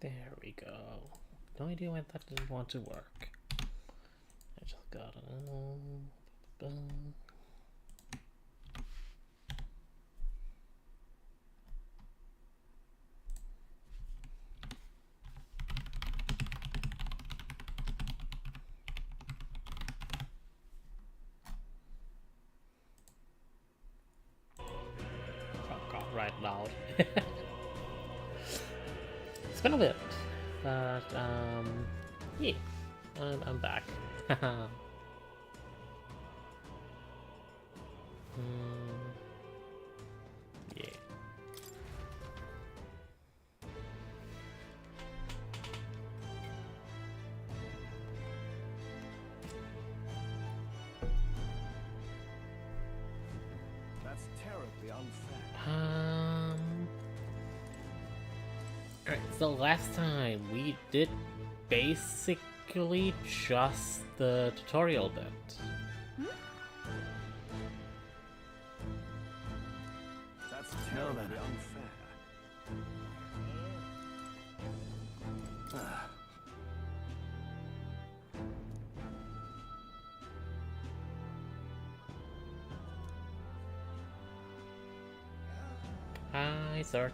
There we go. No idea why that didn't want to work. I just got it. Oh god, right loud. It's been a bit, but yeah, I'm back. Yeah. That's terribly unfair. Alright, so last time we did basically just the tutorial bit. That's terribly unfair. Hi, Zerk.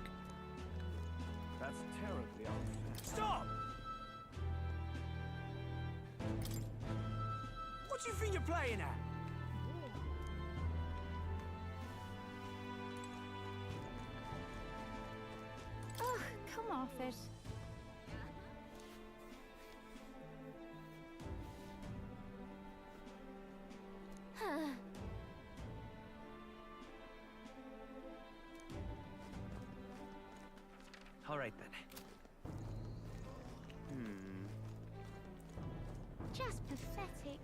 That's terribly unfair. Stop! What do you think you're playing at? Ugh, come off it. All right then. Just pathetic.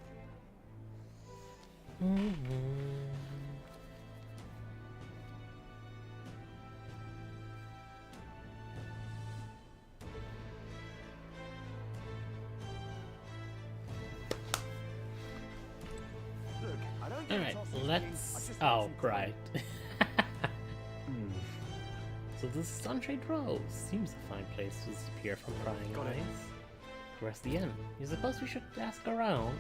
Look, I don't get Alright, tossed into let's... games, I just Oh, want some right. So this is Sunshade Rose. Seems a fine place to disappear from prying Got it. eyes. Where's the inn? You suppose we should ask around?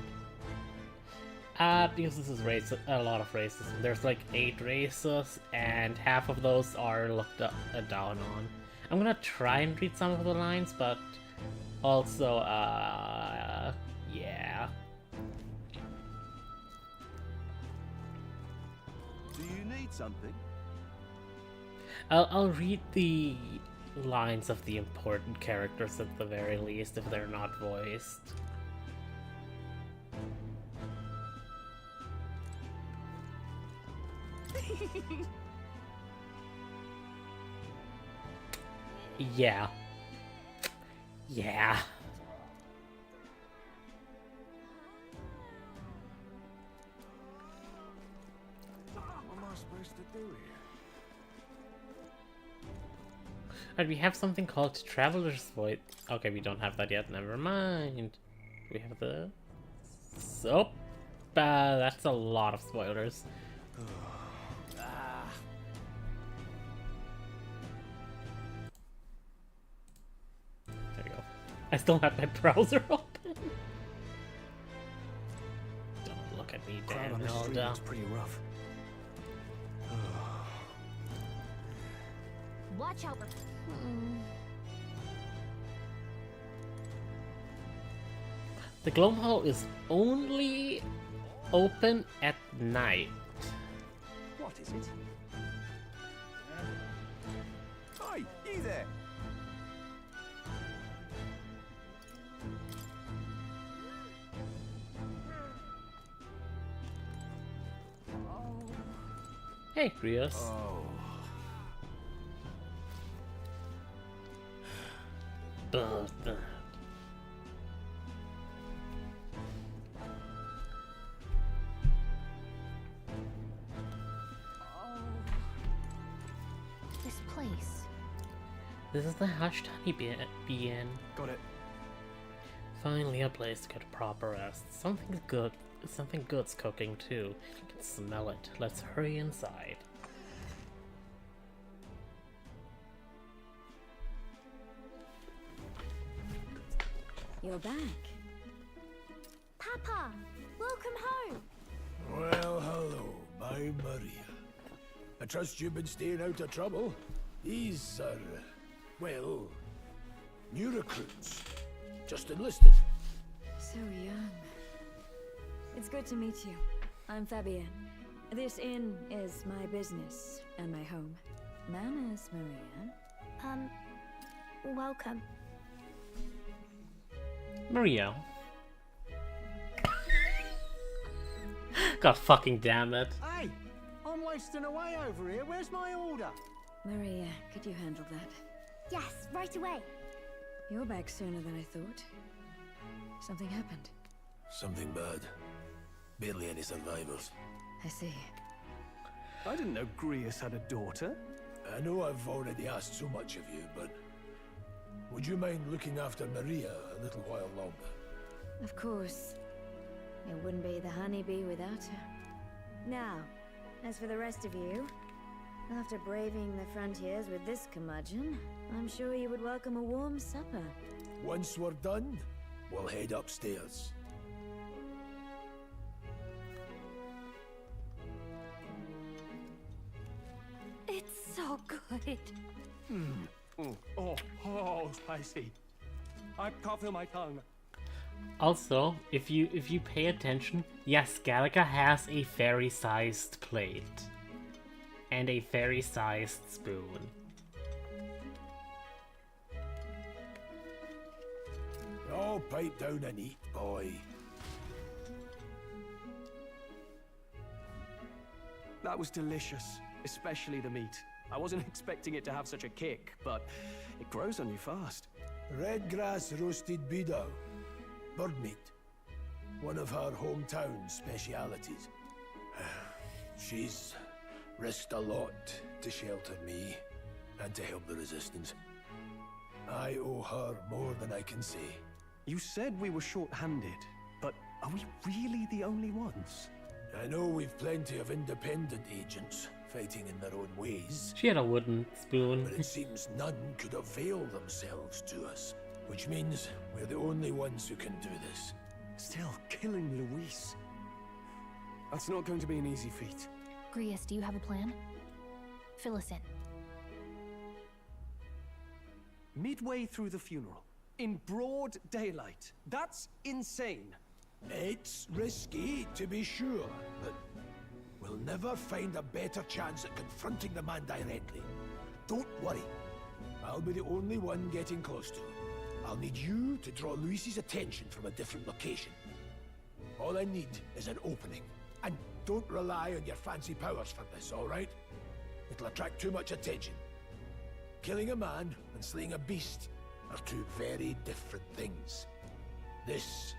Because this is a lot of races. There's like 8 races, and half of those are looked up, down on. I'm gonna try and read some of the lines, but also, yeah. Do you need something? I'll read the lines of the important characters at the very least, if they're not voiced. Yeah. Yeah. What am I supposed to do here? Alright, we have something called Traveler's Void. Okay, we don't have that yet, never mind. We have the... Soap. That's a lot of spoilers. There we go. I still have my browser open. Don't look at me, Crowd on the damn street Hilda. looks pretty rough. Watch out. The Gloam Hall is only open at night. What is it? Hi, you there! Hey, Rios. Oh. But, This place. this is the Hushed Honey Bee Inn. Got it. Finally a place to get a proper rest. Something good's cooking too. I can smell it. Let's hurry inside. You're back. Papa, welcome home. Well, hello, my Maria. I trust you've been staying out of trouble. These are, well, new recruits. Just enlisted. So young. It's good to meet you. I'm Fabienne. This inn is my business and my home. Manners, Maria. Welcome. Maria. God fucking damn it. Hey, I'm wasting away over here. Where's my order? Maria, could you handle that? Yes, right away. You're back sooner than I thought. Something happened. Something bad. Barely any survivors. I see. I didn't know Grius had a daughter. I know I've already asked so much of you, but would you mind looking after Maria a little while longer? Of course. It wouldn't be the honeybee without her. Now, as for the rest of you, after braving the frontiers with this curmudgeon, I'm sure you would welcome a warm supper. Once we're done, we'll head upstairs. It's so good. Oh, spicy. I can't feel my tongue. Also, if you pay attention, yes, Galaga has a fairy-sized plate. And a fairy-sized spoon. Oh, pipe down and eat, boy. That was delicious, especially the meat. I wasn't expecting it to have such a kick, but it grows on you fast. Red grass roasted beedou. Bird meat. One of her hometown specialities. She's risked a lot to shelter me and to help the resistance. I owe her more than I can say. You said we were short-handed, but are we really the only ones? I know we've plenty of independent agents fighting in their own ways, She had a wooden spoon. but it seems none could avail themselves to us, which means we're the only ones who can do this. Still, killing Luis. That's not going to be an easy feat. Grius, do you have a plan? Fill us in. Midway through the funeral, in broad daylight. That's insane. It's risky, to be sure, but we'll never find a better chance at confronting the man directly. Don't worry. I'll be the only one getting close to him. I'll need you to draw Luis's attention from a different location. All I need is an opening. And don't rely on your fancy powers for this, all right? It'll attract too much attention. Killing a man and slaying a beast are two very different things. This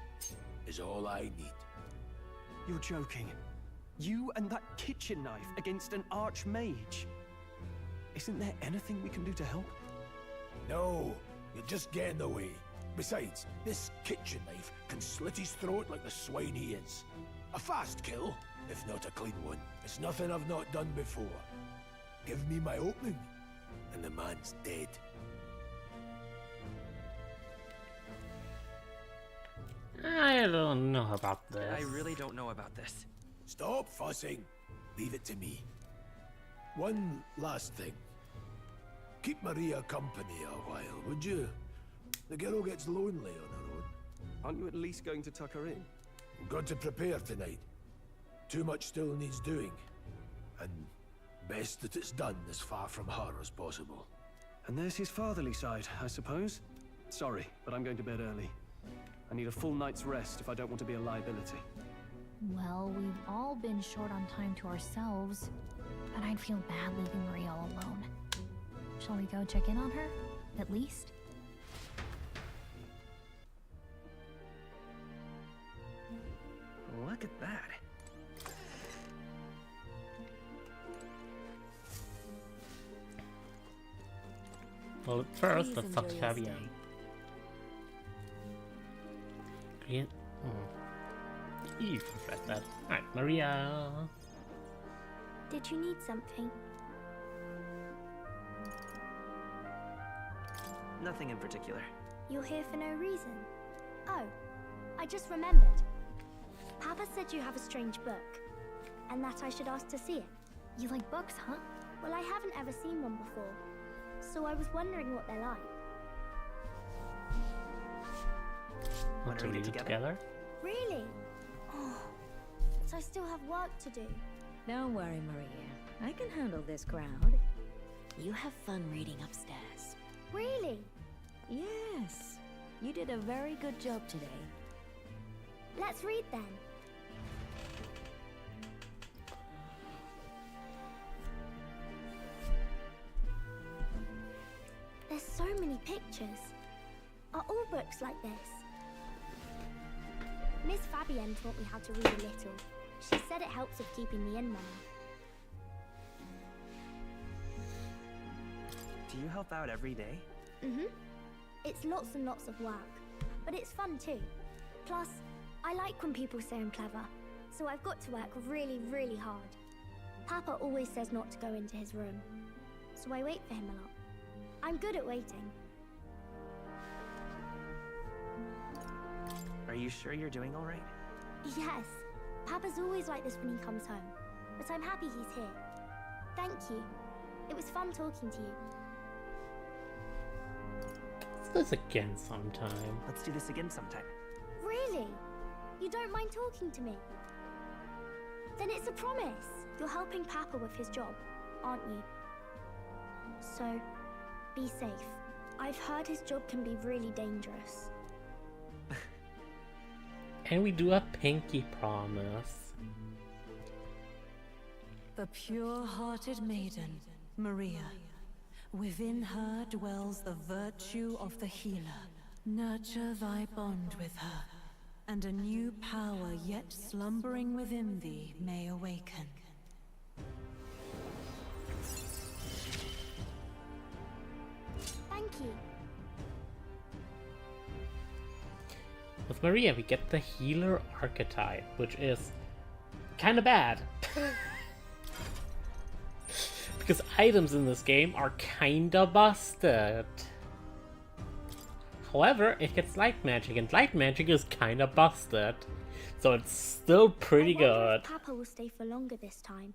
is all I need. You're joking. You and that kitchen knife against an archmage. Isn't there anything we can do to help? No, you'll just get in the way. Besides, this kitchen knife can slit his throat like the swine he is. A fast kill, if not a clean one. It's nothing I've not done before. Give me my opening, and the man's dead. I don't know about this. I really don't know about this. Stop fussing. Leave it to me. One last thing. Keep Maria company a while, would you? The girl gets lonely on her own. Aren't you at least going to tuck her in? We've got to prepare tonight. Too much still needs doing. And best that it's done as far from her as possible. And there's his fatherly side, I suppose. Sorry, but I'm going to bed early. I need a full night's rest if I don't want to be a liability. Well, we've all been short on time to ourselves, but I'd feel bad leaving Maria all alone. Shall we go check in on her, at least? Look at that. Well, at first, Please let's talk to enjoy your Fabienne. stay. Green. You can press that. Alright, Maria. Did you need something? Nothing in particular. You're here for no reason. Oh, I just remembered. Papa said you have a strange book, and that I should ask to see it. You like books, huh? Well, I haven't ever seen one before, so I was wondering what they're like. Want to read it together? Really? Oh, but I still have work to do. Don't worry, Maria. I can handle this crowd. You have fun reading upstairs. Really? Yes. You did a very good job today. Let's read then. There's so many pictures. Are all books like this? Miss Fabienne taught me how to read a little. She said it helps with keeping me in money. Do you help out every day? Mm-hmm. It's lots and lots of work, but it's fun too. Plus, I like when people say I'm clever, so I've got to work really, really hard. Papa always says not to go into his room, so I wait for him a lot. I'm good at waiting. Are you sure you're doing all right? Yes, Papa's always like this when he comes home, but I'm happy he's here. Thank you. It was fun talking to you. Let's do this again sometime. Let's do this again sometime. Really? You don't mind talking to me? Then it's a promise. You're helping Papa with his job, aren't you? So, be safe. I've heard his job can be really dangerous. And we do a pinky promise. The pure-hearted maiden, Maria. Within her dwells the virtue of the healer. Nurture thy bond with her, and a new power yet slumbering within thee may awaken. Thank you. With Maria, we get the healer archetype, which is kind of bad. Because items in this game are kinda busted. However, it gets light magic, and light magic is kinda busted. So it's still pretty I wonder good. if Papa will stay for longer this time.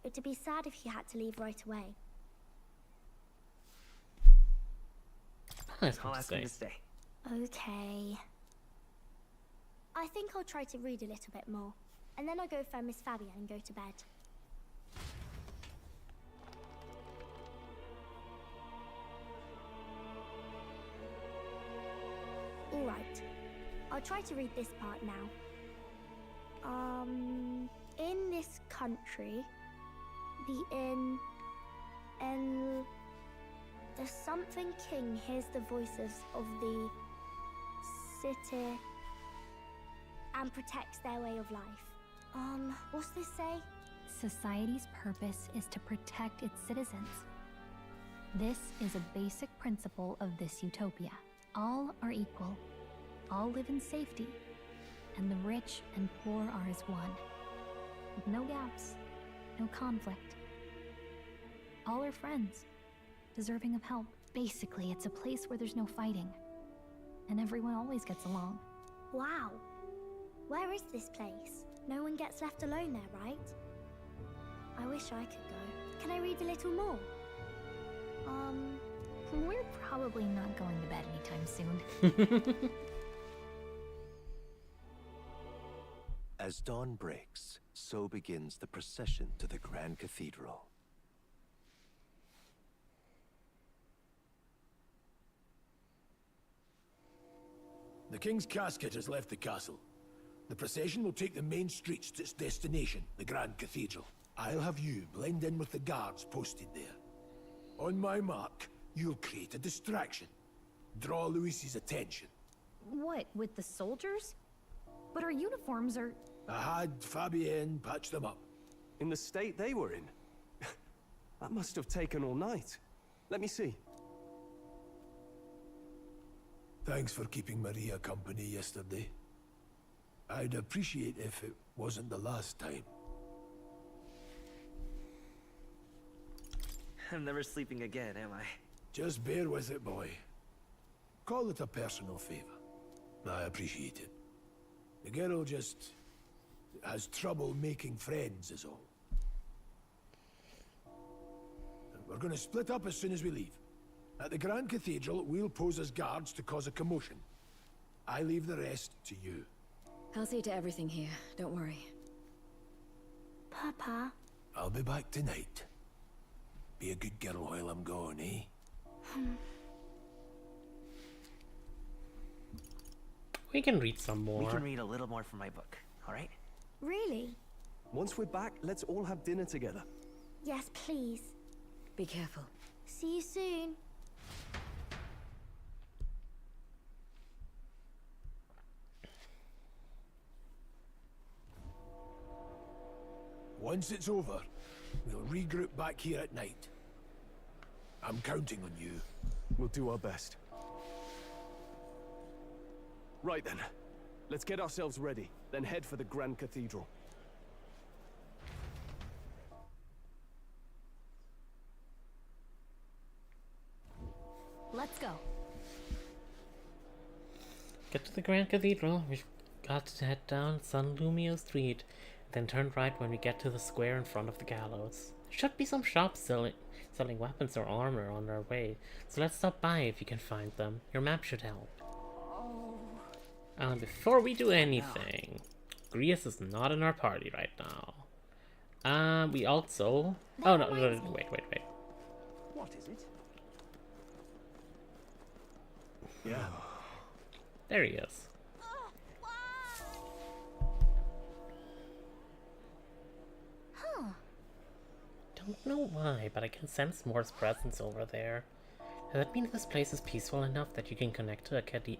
It'd be sad if he had to leave right away. Nice I'll to ask him say. to stay. Okay. I think I'll try to read a little bit more, and then I'll go find Miss Fabienne and go to bed. Alright, I'll try to read this part now. In this country, the something king hears the voices of the city and protects their way of life. What's this say? Society's purpose is to protect its citizens. This is a basic principle of this utopia. All are equal, all live in safety, and the rich and poor are as one. With no gaps, no conflict. All are friends, deserving of help. Basically, it's a place where there's no fighting, and everyone always gets along. Wow. Where is this place? No one gets left alone there, right? I wish I could go. Can I read a little more? We're probably not going to bed anytime soon. As dawn breaks, so begins the procession to the Grand Cathedral. The King's casket has left the castle. The procession will take the main streets to its destination, the Grand Cathedral. I'll have you blend in with the guards posted there. On my mark, you'll create a distraction. Draw Luis's attention. What, with the soldiers? But our uniforms are... I had Fabienne patch them up. In the state they were in? That must have taken all night. Let me see. Thanks for keeping Maria company yesterday. I'd appreciate if it wasn't the last time. I'm never sleeping again, am I? Just bear with it, boy. Call it a personal favor. I appreciate it. The girl just has trouble making friends, is all. We're going to split up as soon as we leave. At the Grand Cathedral, we'll pose as guards to cause a commotion. I leave the rest to you. I'll see to everything here, don't worry. Papa. I'll be back tonight. Be a good girl while I'm gone, eh? We can read some more. We can read a little more from my book, alright? Really? Once we're back, let's all have dinner together. Yes, please. Be careful. See you soon. Once it's over, we'll regroup back here at night. I'm counting on you. We'll do our best. Right then. Let's get ourselves ready, then head for the Grand Cathedral. Let's go. Get to the Grand Cathedral. We've got to head down San Lumio Street, then turn right when we get to the square in front of the gallows. There should be some shops selling weapons or armor on our way, so let's stop by if you can find them. Your map should help. Before we do anything, Grius is not in our party right now. We also... Oh, no, wait. What is it? Yeah. There he is. Huh. Don't know why, but I can sense Moore's presence over there. Does that mean this place is peaceful enough that you can connect to Academia?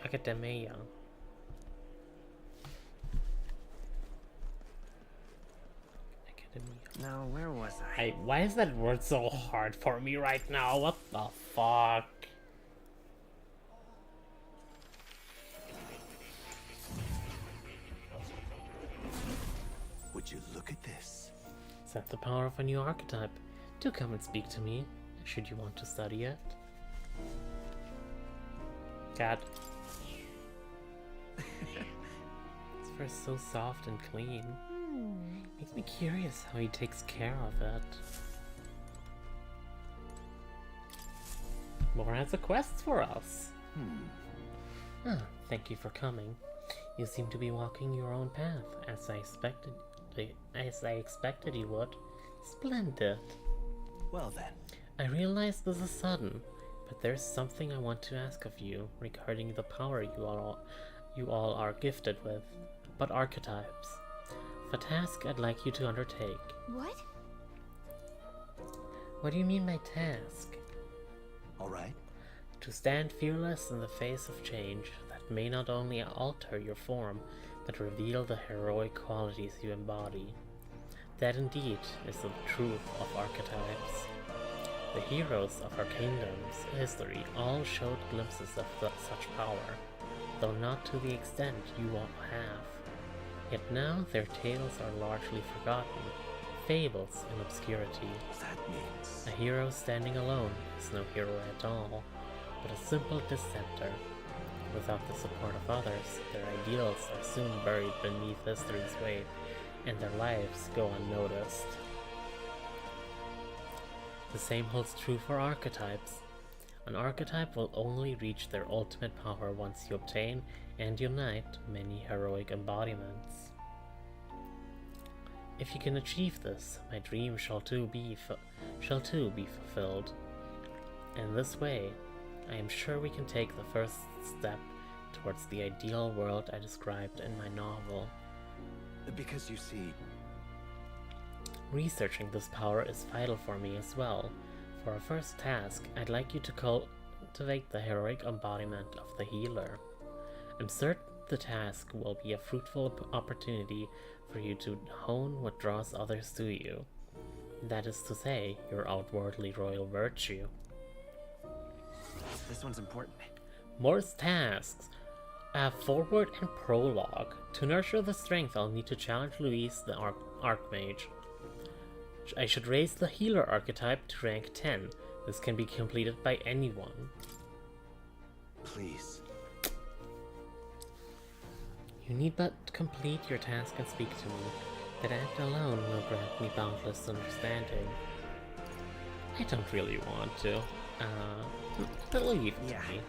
Academia. Now, where was I? Why is that word so hard for me right now? What the fuck? Would you look at this? Is that the power of a new archetype? Do come and speak to me, should you want to study it. Cat. His fur is so soft and clean. Makes me curious how he takes care of it. More has a quest for us. Thank you for coming. You seem to be walking your own path, as I expected you would. Splendid. Well then. I realize this is sudden, but there's something I want to ask of you regarding the power you all are gifted with, but archetypes. A task I'd like you to undertake. What? What do you mean by task? Alright. To stand fearless in the face of change that may not only alter your form, but reveal the heroic qualities you embody. That indeed is the truth of archetypes. The heroes of our kingdom's history all showed glimpses of such power, though not to the extent you all have. Yet now their tales are largely forgotten, fables in obscurity. That means... A hero standing alone is no hero at all, but a simple dissenter. Without the support of others, their ideals are soon buried beneath history's weight, and their lives go unnoticed. The same holds true for archetypes. An archetype will only reach their ultimate power once you obtain and unite many heroic embodiments. If you can achieve this, my dream shall too be fulfilled. In this way, I am sure we can take the first step towards the ideal world I described in my novel. Because you see... Researching this power is vital for me as well. For our first task, I'd like you to cultivate the heroic embodiment of the healer. I'm certain the task will be a fruitful opportunity for you to hone what draws others to you. That is to say, your outwardly royal virtue. This one's important. Moore's tasks. Forward and prologue. To nurture the strength, I'll need to challenge Louise, the Archmage. I should raise the healer archetype to rank 10. This can be completed by anyone. Please. You need but complete your task and speak to me. That act alone will grant me boundless understanding. I don't really want to. Leave it to me.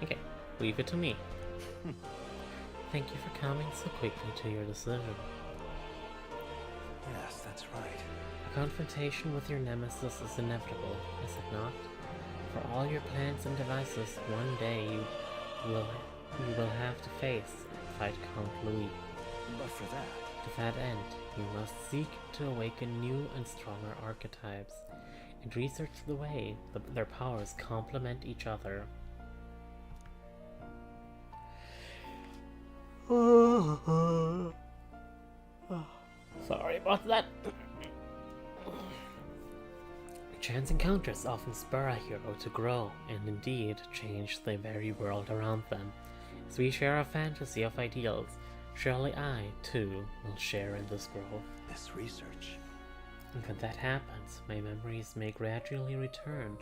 Okay, leave it to me. Thank you for coming so quickly to your decision. Yes, that's right. A confrontation with your nemesis is inevitable, is it not? For all your plans and devices, one day you will have to face and fight Count Louis. But for that... To that end, you must seek to awaken new and stronger archetypes, and research the way that their powers complement each other. Sorry about that. Chance encounters often spur a hero to grow, and indeed change the very world around them. As we share a fantasy of ideals, surely I, too, will share in this growth. This research. And when that happens, my memories may gradually return.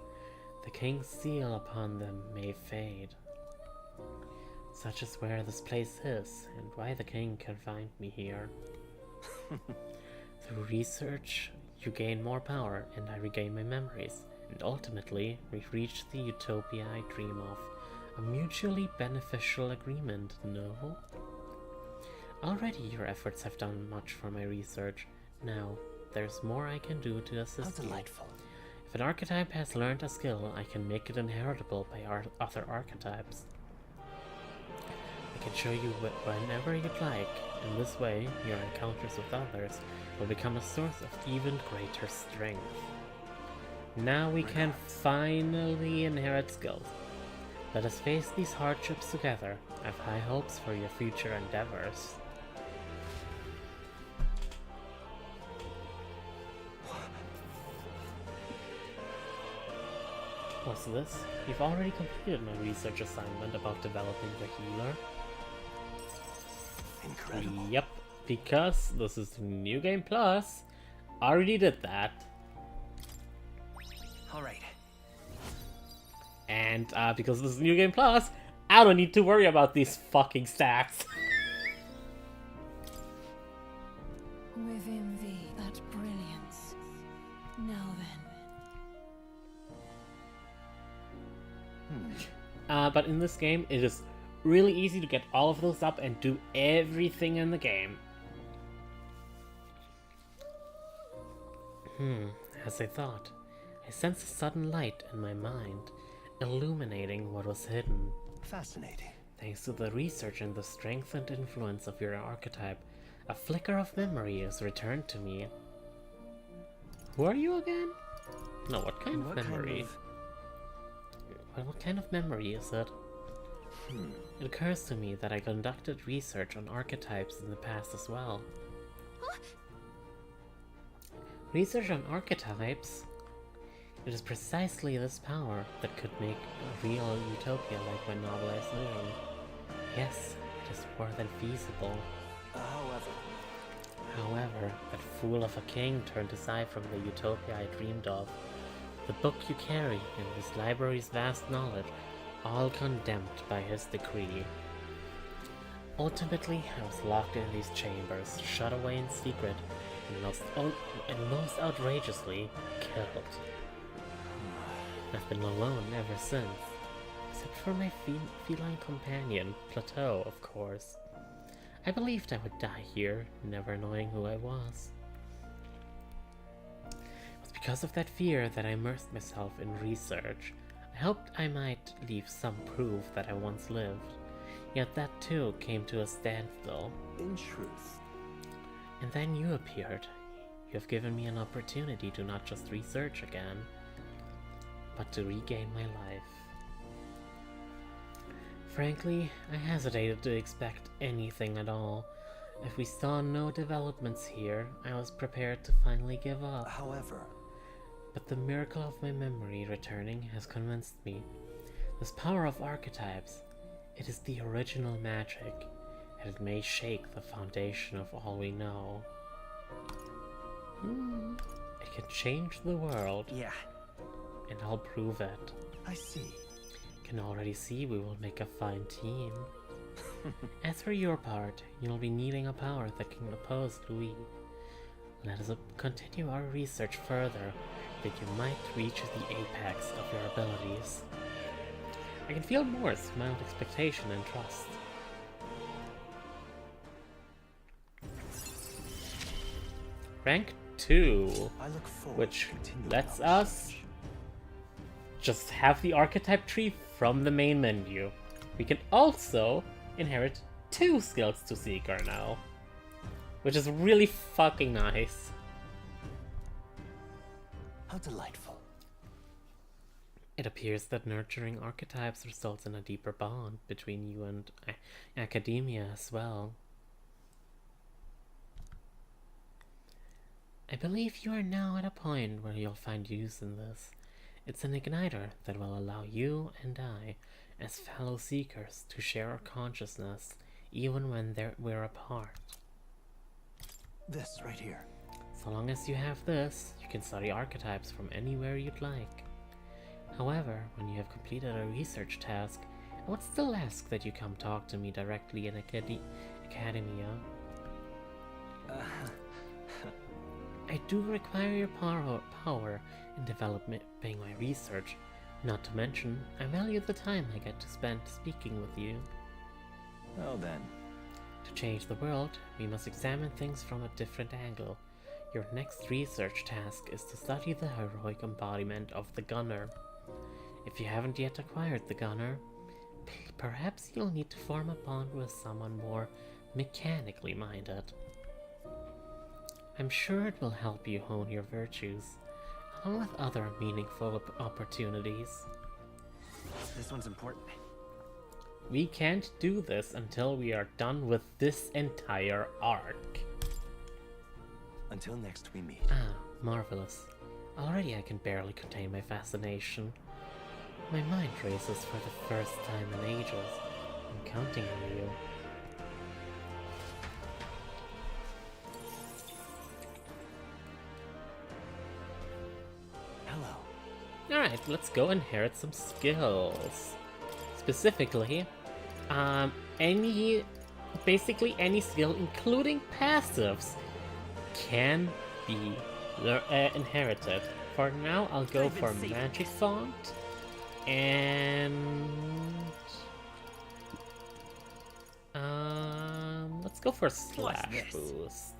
The king's seal upon them may fade. Such is where this place is, and why the king can find me here. Through research, you gain more power, and I regain my memories, and ultimately we reach the utopia I dream of. A mutually beneficial agreement, no? Already your efforts have done much for my research. Now, there's more I can do to assist you. Delightful. If an archetype has learned a skill, I can make it inheritable by other archetypes. I can show you whenever you'd like. In this way, your encounters with others will become a source of even greater strength. Now we can finally inherit skills. Let us face these hardships together. I have high hopes for your future endeavors. What's this? You've already completed my research assignment about developing the healer. Incredible. Yep, because this is New Game Plus. I already did that. Alright. And because this is New Game Plus, I don't need to worry about these fucking stats. Within thee that brilliance. Now then. But in this game, it is really easy to get all of those up and do everything in the game. As I thought, I sensed a sudden light in my mind, illuminating what was hidden. Fascinating. Thanks to the research and the strength and influence of your archetype, a flicker of memory is returned to me. Who are you again? No, what kind of memory? Well, what kind of memory is it? It occurs to me that I conducted research on archetypes in the past as well. Research on archetypes? It is precisely this power that could make a real utopia like my novelized vision. Yes, it is more than feasible. However, that fool of a king turned aside from the utopia I dreamed of. The book you carry and this library's vast knowledge, all condemned by his decree. Ultimately, I was locked in these chambers, shut away in secret, and most outrageously, killed. I've been alone ever since, except for my feline companion, Plateau, of course. I believed I would die here, never knowing who I was. It was because of that fear that I immersed myself in research. I hoped I might leave some proof that I once lived, yet that too came to a standstill. In truth. And then you appeared. You have given me an opportunity to not just research again, but to regain my life. Frankly, I hesitated to expect anything at all. If we saw no developments here, I was prepared to finally give up. However, but the miracle of my memory returning has convinced me. This power of archetypes, it is the original magic, and it may shake the foundation of all we know. A I can change the world. Yeah. And I'll prove it. I see. Can already see we will make a fine team. As for your part, you'll be needing a power that can oppose Louis. Let us continue our research further, that you might reach the apex of your abilities. I can feel Mor's mild expectation and trust. Rank 2, I look forward which to continuing lets our us research. just have the archetype tree from the main menu. We can also inherit 2 skills to Seeker now, which is really fucking nice. How delightful. It appears that nurturing archetypes results in a deeper bond between you and academia as well. I believe you are now at a point where you'll find use in this. It's an igniter that will allow you and I, as fellow seekers, to share our consciousness even when we're apart. This right here. So long as you have this, you can study archetypes from anywhere you'd like. However, when you have completed a research task, I would still ask that you come talk to me directly in Academia. I do require your power in developing my research. Not to mention, I value the time I get to spend speaking with you. Well then. To change the world, we must examine things from a different angle. Your next research task is to study the heroic embodiment of the Gunner. If you haven't yet acquired the Gunner, perhaps you'll need to form a bond with someone more mechanically minded. I'm sure it will help you hone your virtues, along with other meaningful opportunities. This one's important. We can't do this until we are done with this entire arc. Until next we meet. Ah, marvelous. Already I can barely contain my fascination. My mind races for the first time in ages. I'm counting on you. Hello. Alright, let's go inherit some skills. Specifically, basically any skill, including passives, can be inherited. For now, I'll go for Magic Font, and let's go for Slash Boost.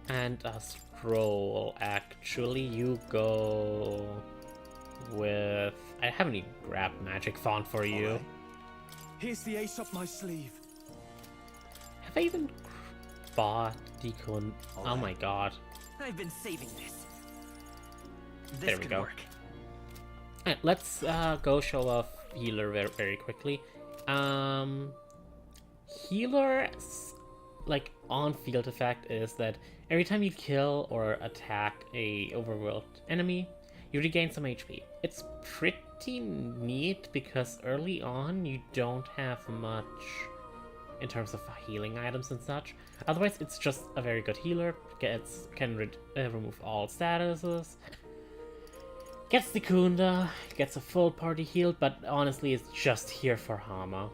And a scroll. Actually, you go with... I haven't even grabbed Magic Font for you. Right. Here's the ace up my sleeve. Have I even bought Deacon? Oh my god. I've been saving this. This There we could go. work. Alright, let's go show off Healer very, very quickly. Healer's like on-field effect is that every time you kill or attack a overworld enemy, you regain some HP. It's pretty neat because early on you don't have much in terms of healing items and such. Otherwise, it's just a very good healer. Can remove all statuses. Gets the Kunda, gets a full party heal, but honestly, it's just here for Hama.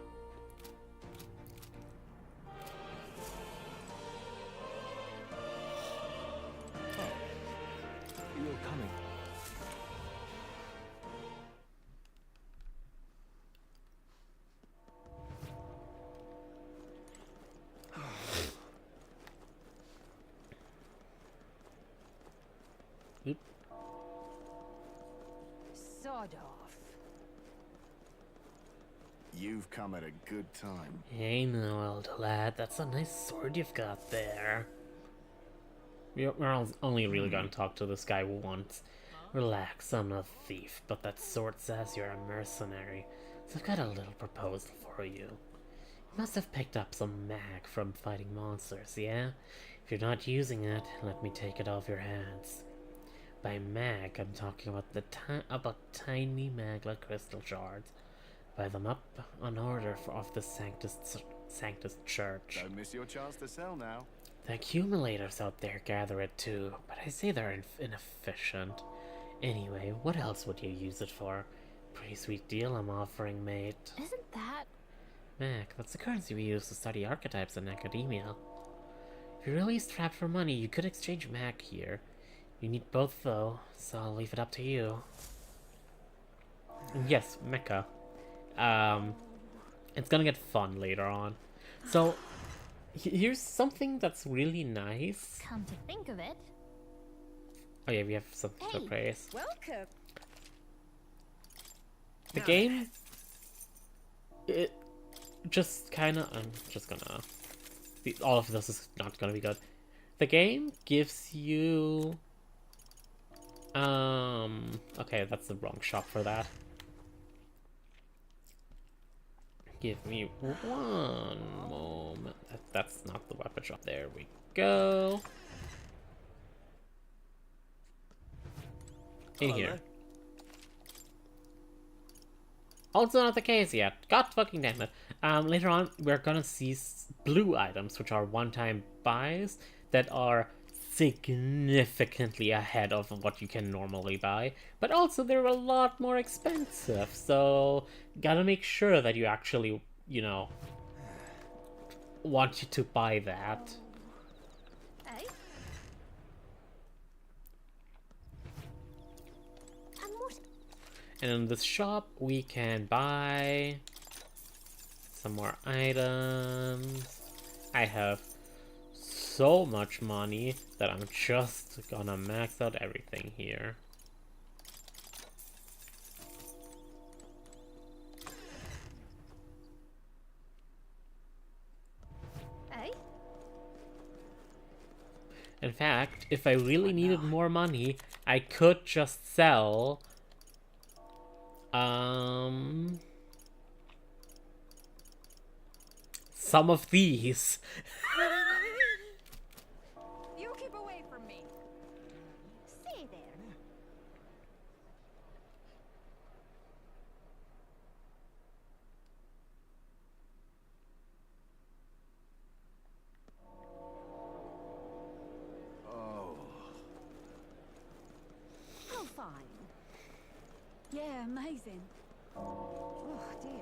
You're coming. Oop. Sod off. You've come at a good time. Hey now, elder lad, that's a nice sword you've got there. We're only really gonna talk to this guy once. Relax, I'm not a thief, but that sword says you're a mercenary, so I've got a little proposal for you. You must have picked up some mag from fighting monsters, yeah? If you're not using it, let me take it off your hands. By mag, I'm talking about tiny mag like crystal shards. Buy them up on order of the Sanctus Church. Don't miss your chance to sell now. The accumulators out there gather it too, but I say they're inefficient. Anyway, what else would you use it for? Pretty sweet deal I'm offering, mate. Isn't that... Mac, that's the currency we use to study archetypes in academia. If you're really strapped for money, you could exchange Mac here. You need both though, so I'll leave it up to you. And yes, Mecha. It's gonna get fun later on. So, here's something that's really nice. Come to think of it... Oh yeah, we have something to praise. Welcome. The game... It just kinda... I'm just gonna... All of this is not gonna be good. The game gives you... Okay, that's the wrong shop for that. Give me one moment. That's not the weapon shop. There we go. In here. Also not the case yet. God fucking damn it. Later on, we're gonna see blue items, which are one-time buys that are significantly ahead of what you can normally buy, but also they're a lot more expensive, so gotta make sure that you actually, you know, want you to buy that. Eh? And what? And in this shop we can buy some more items. I have so much money that I'm just gonna max out everything here. Eh? In fact, if I really needed more money, I could just sell some of these. You keep away from me. Stay there. Oh. Oh, fine. Yeah, amazing. Oh, dear me.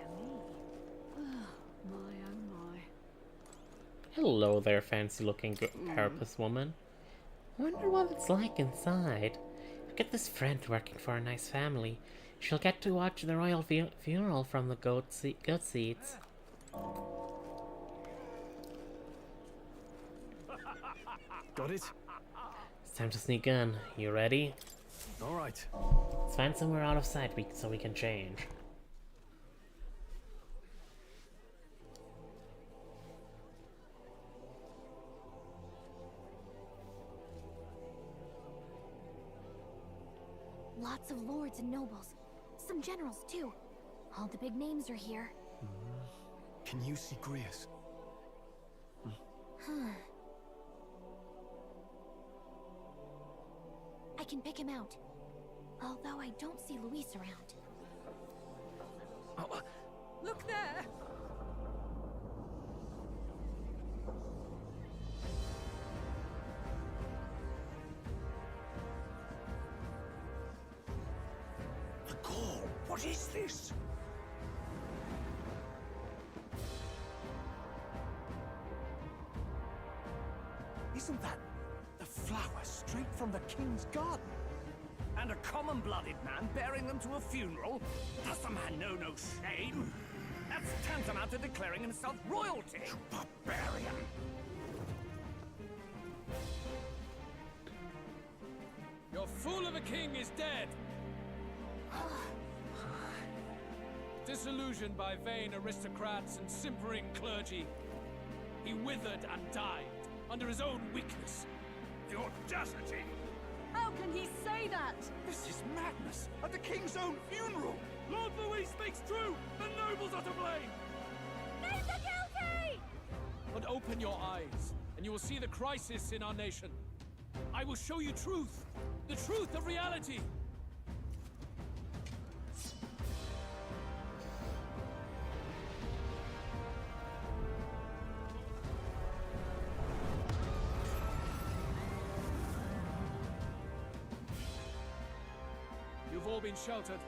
Oh, my, oh, my. Hello there, fancy-looking carapace woman. I wonder what it's like inside. I've got this friend working for a nice family. She'll get to watch the royal funeral from the goat seats. Got it? It's time to sneak in. You ready? All right. Let's find somewhere out of sight so we can change. Lots of lords and nobles. Some generals, too. All the big names are here. Can you see Grius? I can pick him out. Although I don't see Luis around. Oh, Look there! The call. What is this? Isn't that the flower straight from the king's garden? And a common-blooded man bearing them to a funeral? Does the man know no shame? That's tantamount to declaring himself royalty. You barbarian! Your fool of a king is dead! Disillusioned by vain aristocrats and simpering clergy, he withered and died under his own weakness. The audacity! How can he say that? This is madness! At the king's own funeral! Lord Louis speaks true! The nobles are to blame! Name the guilty! But open your eyes, and you will see the crisis in our nation. I will show you truth! The truth of reality! all been sheltered,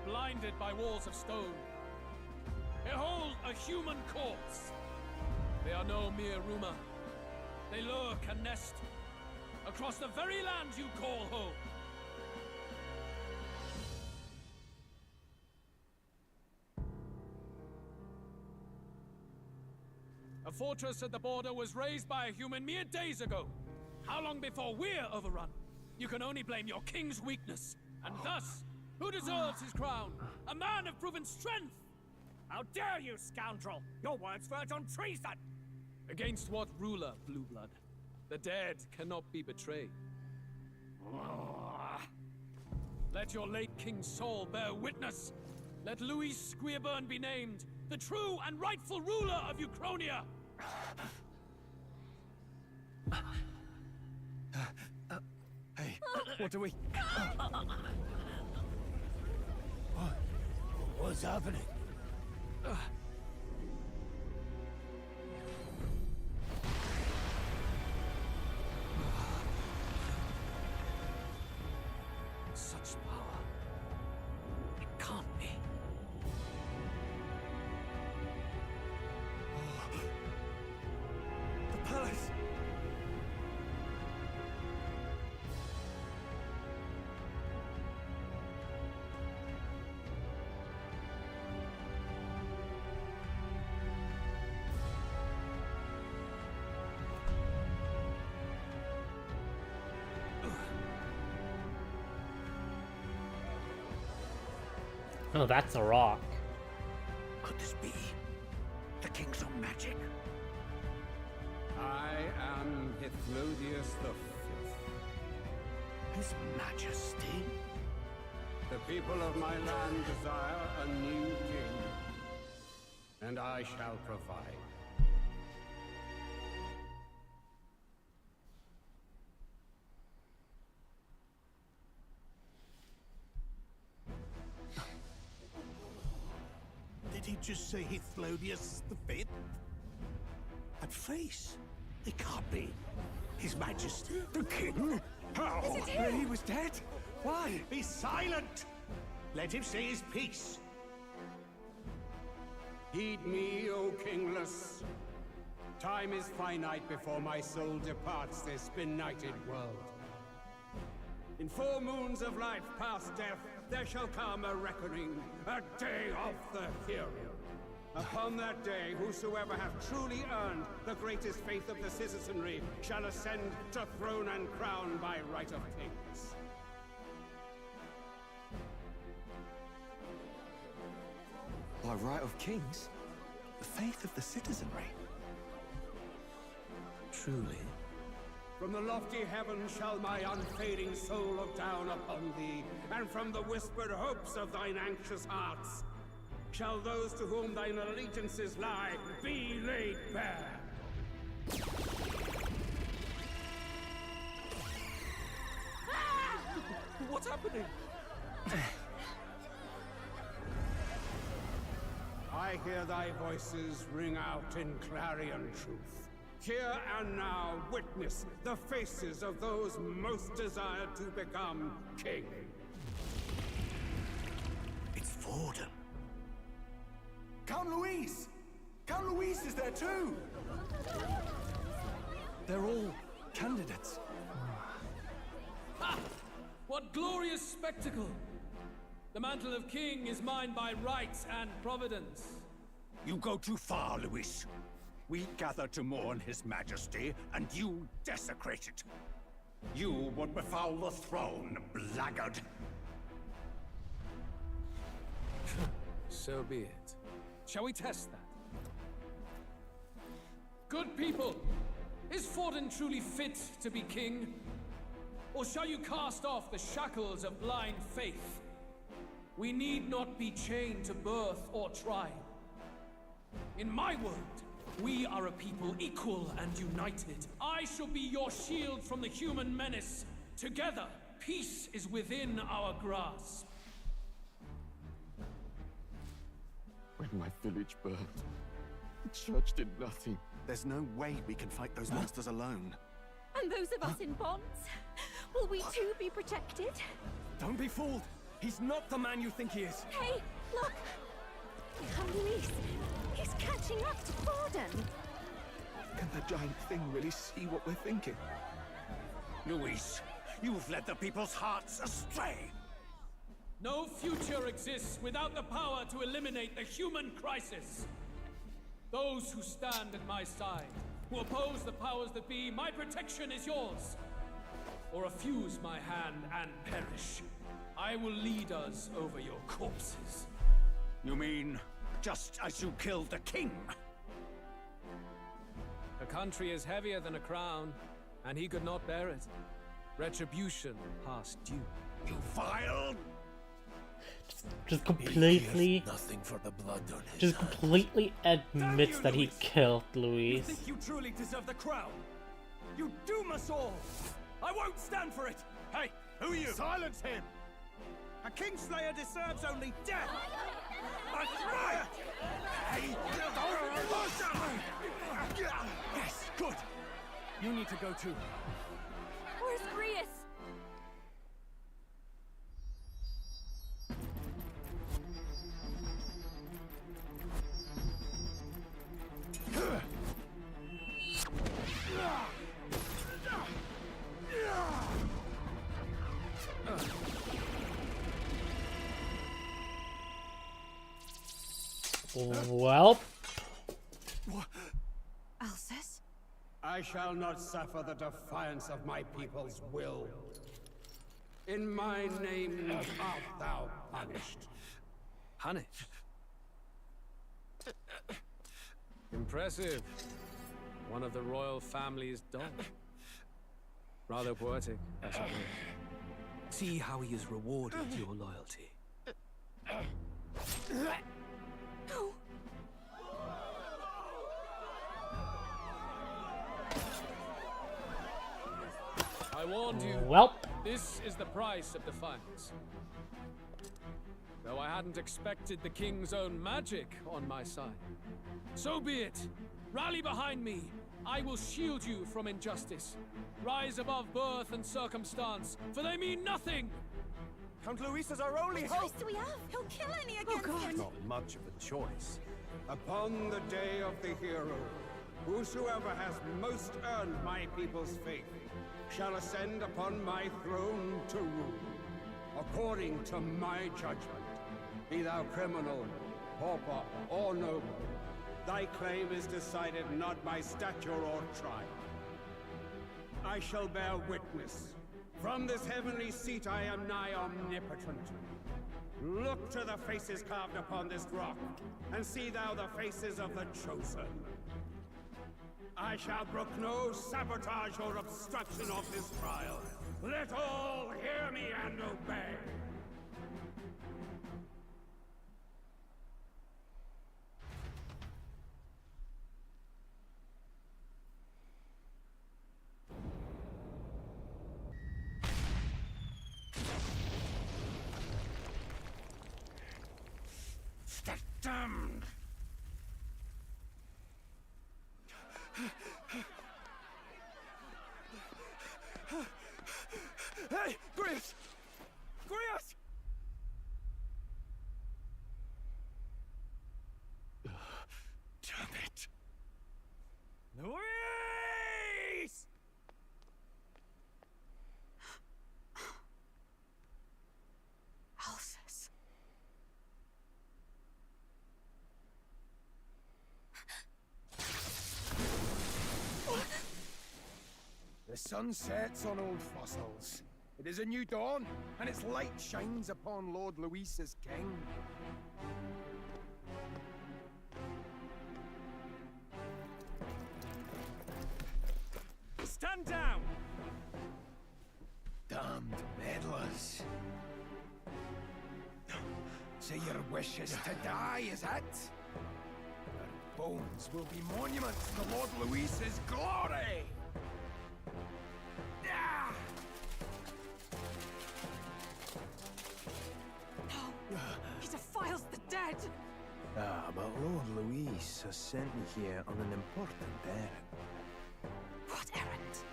blinded by walls of stone. Behold a human corpse! They are no mere rumor. They lurk and nest across the very land you call home. A fortress at the border was raised by a human mere days ago. How long before we're overrun? You can only blame your king's weakness. And thus, who deserves his crown? A man of proven strength! How dare you, scoundrel! Your words verge on treason! Against what ruler, Blue Blood? The dead cannot be betrayed. Let your late king's soul bear witness. Let Louis Squeerburn be named the true and rightful ruler of Uchronia. Hey, what do we... What's happening? Such power. It can't be. The palace! Oh, that's a rock. Could this be the king's own magic? I am Hithlodius the Fifth. His Majesty? The people of my land desire a new king, and I shall provide. Did he just say Hithlodius the Fifth? That face? It can't be. His Majesty, the King? How? He was dead? Why? Be silent! Let him say his piece. Heed me, O kingless. Time is finite before my soul departs this benighted world. In 4 moons of life past death, there shall come a reckoning, a day of the hero. Upon that day, whosoever hath truly earned the greatest faith of the citizenry shall ascend to throne and crown by right of kings. By right of kings? The faith of the citizenry? Truly? From the lofty heavens shall my unfading soul look down upon thee, and from the whispered hopes of thine anxious hearts shall those to whom thine allegiances lie be laid bare. What's happening? I hear thy voices ring out in clarion truth. Here and now witness the faces of those most desired to become king. It's Forden. Count Louise! Count Louise is there too! They're all candidates. Ha! What glorious spectacle! The mantle of king is mine by right and providence. You go too far, Louis. We gather to mourn his majesty, and you desecrate it. You would befoul the throne, blackguard. So be it. Shall we test that? Good people, is Forden truly fit to be king? Or shall you cast off the shackles of blind faith? We need not be chained to birth or tribe. In my world, we are a people equal and united. I shall be your shield from the human menace. Together, peace is within our grasp. When my village burned, the church did nothing. There's no way we can fight those monsters alone. And those of us in bonds? Will we too be protected? Don't be fooled! He's not the man you think he is. Hey, look! Luis, he's catching up to Forden. Can the giant thing really see what we're thinking? Luis, you've led the people's hearts astray. No future exists without the power to eliminate the human crisis. Those who stand at my side, who oppose the powers that be, my protection is yours. Or refuse my hand and perish. I will lead us over your corpses. You mean, just as you killed the king? A country is heavier than a crown, and he could not bear it. Retribution past due. You vile... Just completely... Nothing for the blood on his Just completely admits that he killed You Luis. think you truly deserve the crown? You doom us all! I won't stand for it! Hey, who are you? Silence him! A Kingslayer deserves only death! A riot! Hey, yes, good! You need to go too. Where's Grius? Well, Alcest? I shall not suffer the defiance of my people's will. In my name art thou punished. Punished? Impressive. One of the royal family's dog. Rather poetic, I suppose. See how he has rewarded your loyalty. No. I warned you. Well. This is the price of defiance. Though I hadn't expected the king's own magic on my side. So be it. Rally behind me. I will shield you from injustice. Rise above birth and circumstance, for they mean nothing. Count Luis is our only What hope! choice do we have? He'll kill any against him. Not much of a choice. Upon the day of the hero, whosoever has most earned my people's faith shall ascend upon my throne to rule, according to my judgment. Be thou criminal, pauper, or noble, thy claim is decided not by stature or trial. I shall bear witness. From this heavenly seat I am nigh omnipotent. Look to the faces carved upon this rock, and see thou the faces of the chosen. I shall brook no sabotage or obstruction of this trial. Let all hear me and obey. Damned! Hey! Grius! Grius! Damn it! Luis! Alcest. The sun sets on old fossils. It is a new dawn, and its light shines upon Lord Luis as king. Stand down! Damned meddlers. So your wish is to die, is it? Your bones will be monuments to Lord Luis's glory! Ah! No! He defiles the dead! Ah, but Lord Luis has sent me here on an important errand. What errand?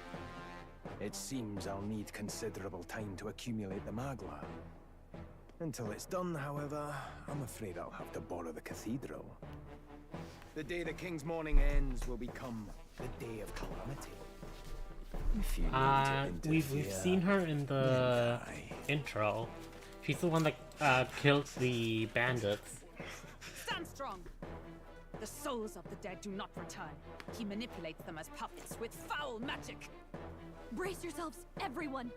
It seems I'll need considerable time to accumulate the Magla. Until it's done, however, I'm afraid I'll have to borrow the cathedral. The day the king's mourning ends will become the day of calamity. If you need to we've interfere, seen her in the intro. She's the one that killed the bandits. Stand strong! The souls of the dead do not return. He manipulates them as puppets with foul magic. Brace yourselves, everyone!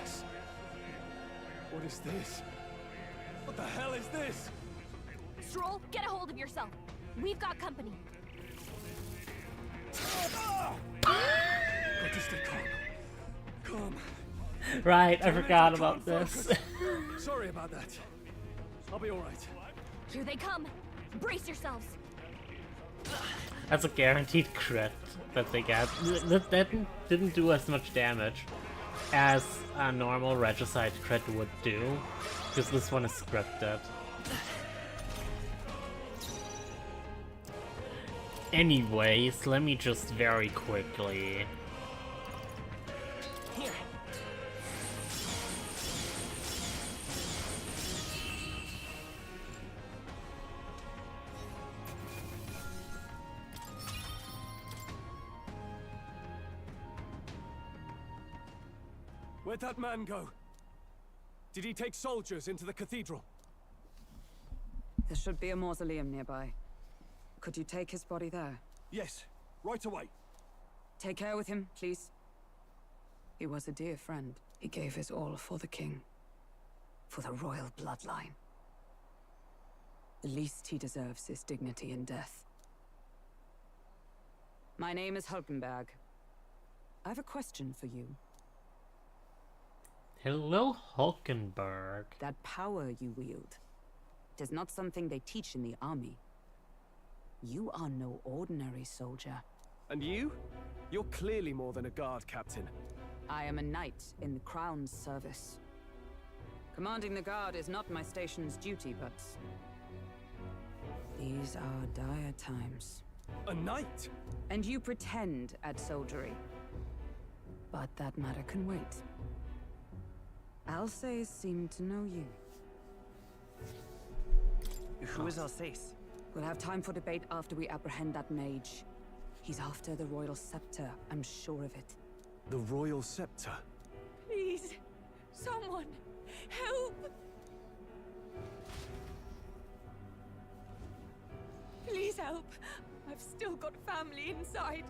Yes. What is this? What the hell is this? Stroll, get a hold of yourself. We've got company. Got to stay calm. Calm. Right, I forgot about this. Sorry about that. I'll be alright. Here they come. Brace yourselves. That's a guaranteed crit that they get. That didn't do as much damage as a normal Regicide crit would do, because this one is scripted. Anyways, let me just very quickly... Here. Where'd that man go? Did he take soldiers into the cathedral? There should be a mausoleum nearby. Could you take his body there? Yes, right away. Take care with him, please. He was a dear friend. He gave his all for the king. For the royal bloodline. The least he deserves is dignity in death. My name is Hulkenberg. I have a question for you. Hello, Hulkenberg. That power you wield, it is not something they teach in the army. You are no ordinary soldier. And you? You're clearly more than a guard captain. I am a knight in the Crown's service. Commanding the guard is not my station's duty, but... these are dire times. A knight? And you pretend at soldiery. But that matter can wait. Alsace seemed to know you. Who is Alsace? We'll have time for debate after we apprehend that mage. He's after the royal scepter, I'm sure of it. The royal scepter? Please, someone, help! Please help. I've still got family inside.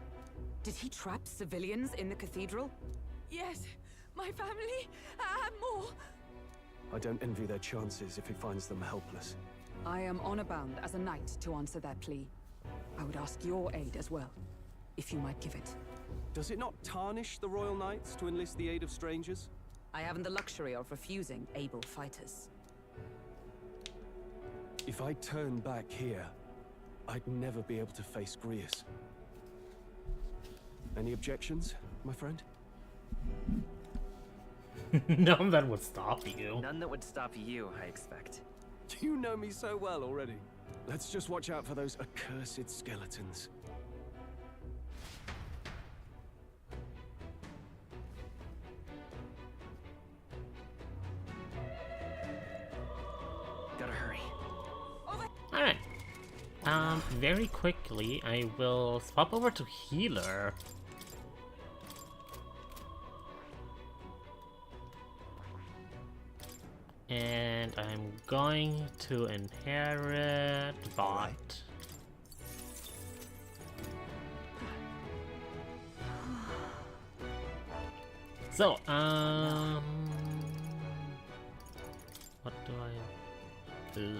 Did he trap civilians in the cathedral? Yes, my family, and more. I don't envy their chances if he finds them helpless. I am honor bound as a knight to answer that plea. I would ask your aid as well, if you might give it. Does it not tarnish the Royal Knights to enlist the aid of strangers? I haven't the luxury of refusing able fighters. If I turn back here, I'd never be able to face Grius. Any objections, my friend? None that would stop you. None that would stop you, I expect. You know me so well already. Let's just watch out for those accursed skeletons. Gotta hurry. Alright. Very quickly, I will swap over to healer. And I'm going to inherit bot. So, what do I do?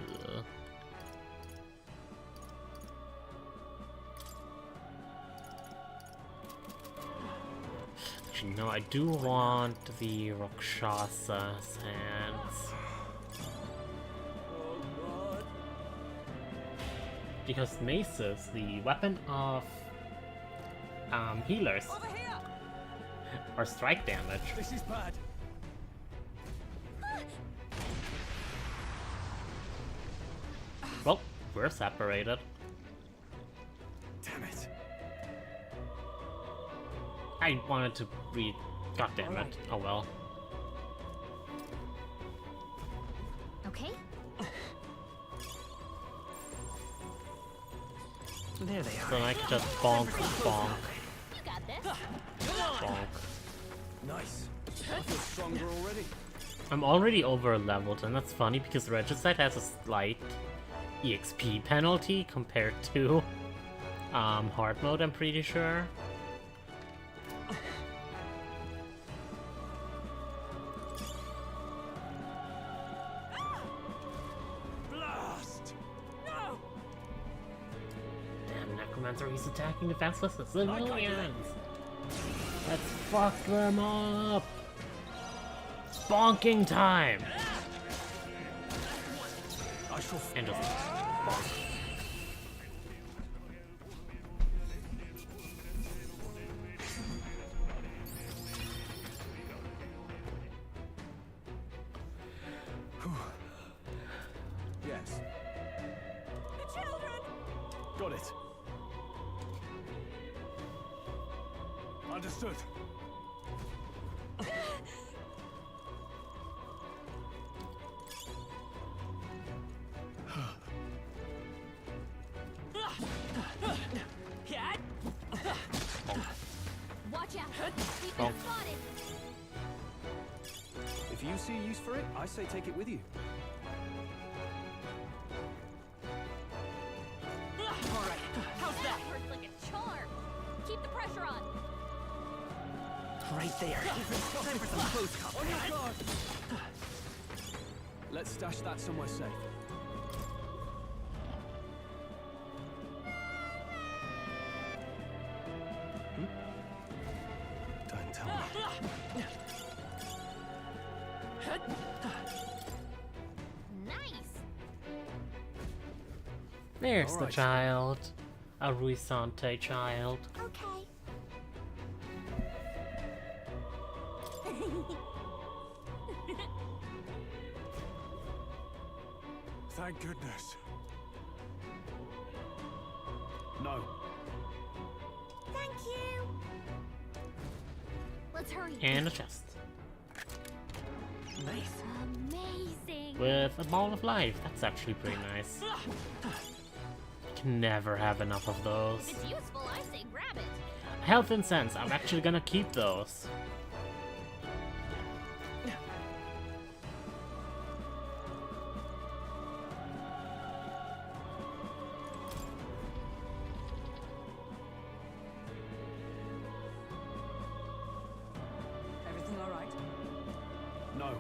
Actually, no, I do want the Rakshasa's hands. Because maces, the weapon of healers, or strike damage. This is bad. Well, we're separated. Damn it. I wanted to read. God damn it. Oh well. Okay. There they are. So I can just bonk, bonk, You got this. bonk. Nice. I feel stronger already. I'm already over leveled, and that's funny because Regicide has a slight EXP penalty compared to hard mode, I'm pretty sure. Blast! No! Damn, Necromancer, he's attacking defenseless civilians! Let's fuck them up! Bonking time! And just bonk. Yes. The children! Got it. Understood. Watch out. We've Oh. been spotted. If you see use for it, I say take it with you. Alright, how's that? Works like a charm. Keep the pressure on. Right there. Time for some close combat. On your guard! Let's stash that somewhere safe. Don't tell me. Nice. There's the Alright. child. A Ruisante child. Okay. Thank goodness. No. Thank you. Let's hurry. And a chest. Nice. Amazing. With a ball of life. That's actually pretty nice. Can never have enough of those. If it's useful, I say grab it. Health and sense. I'm actually gonna keep those. Everything all right? No.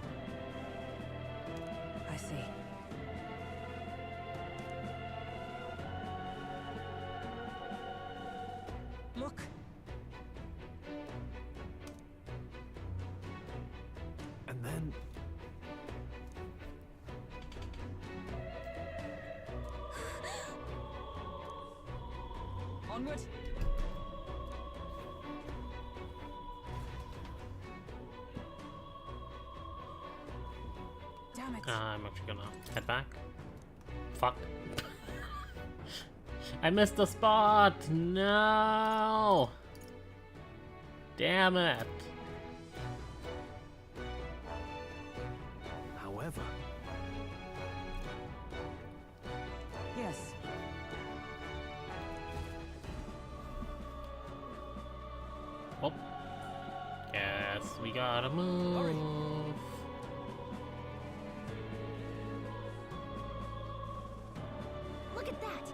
I see. Look. And then... Onward. Damn it. I'm actually gonna head back. Fuck. I missed the spot! No! Damn it! However... Yes. Oh. Yes, we gotta move. Look at that.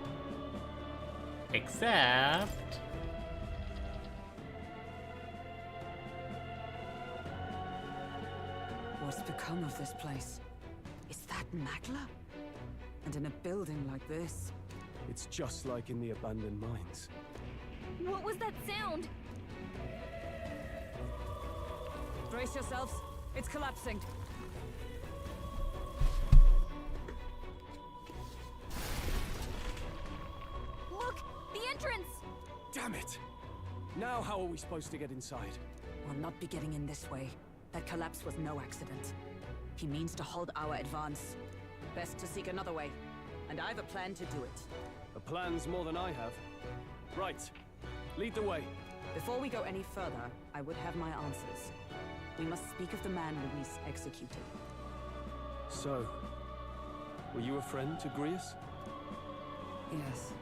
Except... What's become of this place? Is that Makla? And in a building like this? It's just like in the abandoned mines. What was that sound? Brace yourselves. It's collapsing. Look! The entrance! Damn it! Now how are we supposed to get inside? We'll not be getting in this way. That collapse was no accident. He means to halt our advance. Best to seek another way. And I've a plan to do it. A plan's more than I have. Right. Lead the way. Before we go any further, I would have my answers. We must speak of the man Luis executed. So, were you a friend to Grius? Yes.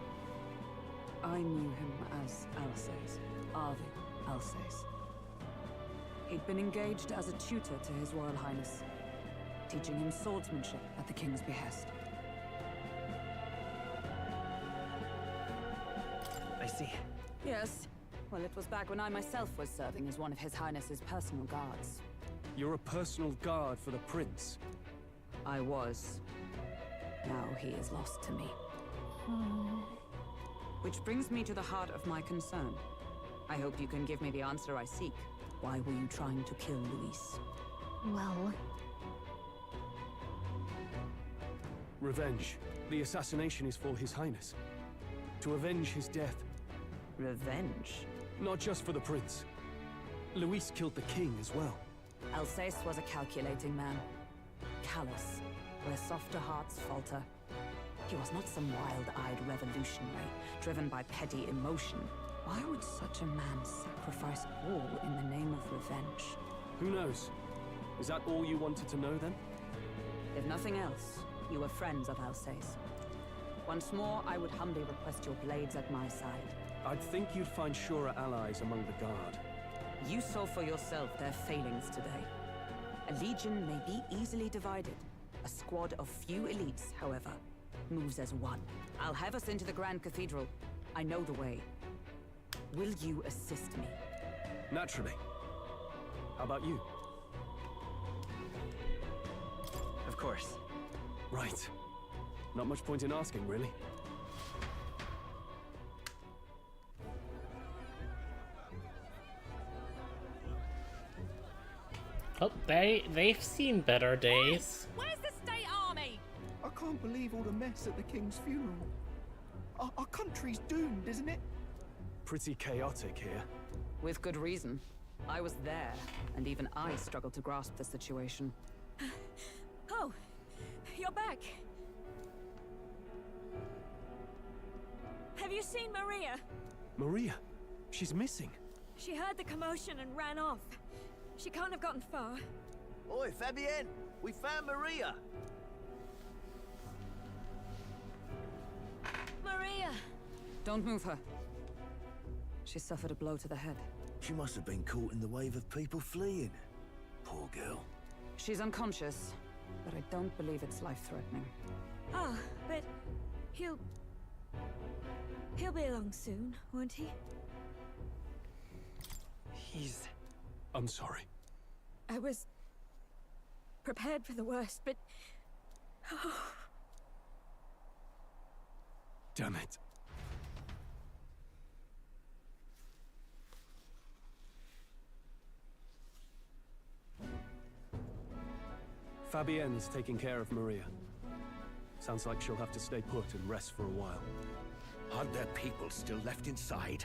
I knew him as Alsace, Arvid Alsace. He'd been engaged as a tutor to His Royal Highness, teaching him swordsmanship at the King's behest. I see. Yes. Well, it was back when I myself was serving as one of His Highness's personal guards. You're a personal guard for the Prince? I was. Now he is lost to me. Which brings me to the heart of my concern. I hope you can give me the answer I seek. Why were you trying to kill Luis? Well... Revenge. The assassination is for His Highness. To avenge his death. Revenge? Not just for the Prince. Luis killed the King as well. Alsace was a calculating man. Callous, where softer hearts falter. He was not some wild-eyed revolutionary, driven by petty emotion. Why would such a man sacrifice all in the name of revenge? Who knows? Is that all you wanted to know then? If nothing else, you were friends of Alsace. Once more, I would humbly request your blades at my side. I'd think you'd find surer allies among the Guard. You saw for yourself their failings today. A legion may be easily divided. A squad of few elites, however, moves as one. I'll have us into the Grand Cathedral. I know the way. Will you assist me? Naturally. How about you? Of course. Right. Not much point in asking, really. Oh, they've seen better days. Where's the state army? I can't believe all the mess at the King's funeral. Our country's doomed, isn't it? Pretty chaotic here. With good reason. I was there, and even I struggled to grasp the situation. Oh, you're back. Have you seen Maria? Maria? She's missing. She heard the commotion and ran off. She can't have gotten far. Oi, Fabienne! We found Maria! Maria! Don't move her. She suffered a blow to the head. She must have been caught in the wave of people fleeing. Poor girl. She's unconscious, but I don't believe it's life-threatening. Ah, but he'll be along soon, won't he? I'm sorry. I was prepared for the worst, but... Oh. Damn it. Fabienne's taking care of Maria. Sounds like she'll have to stay put and rest for a while. Are there people still left inside?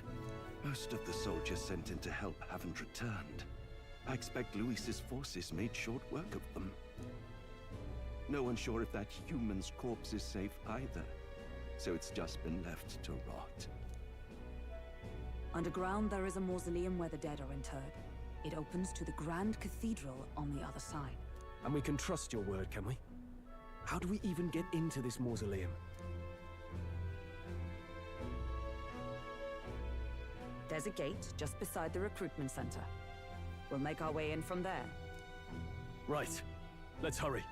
Most of the soldiers sent in to help haven't returned. I expect Luis's forces made short work of them. No one's sure if that human's corpse is safe either, so it's just been left to rot. Underground, there is a mausoleum where the dead are interred. It opens to the Grand Cathedral on the other side. And we can trust your word, can we? How do we even get into this mausoleum? There's a gate just beside the recruitment center. We'll make our way in from there. Right. Let's hurry.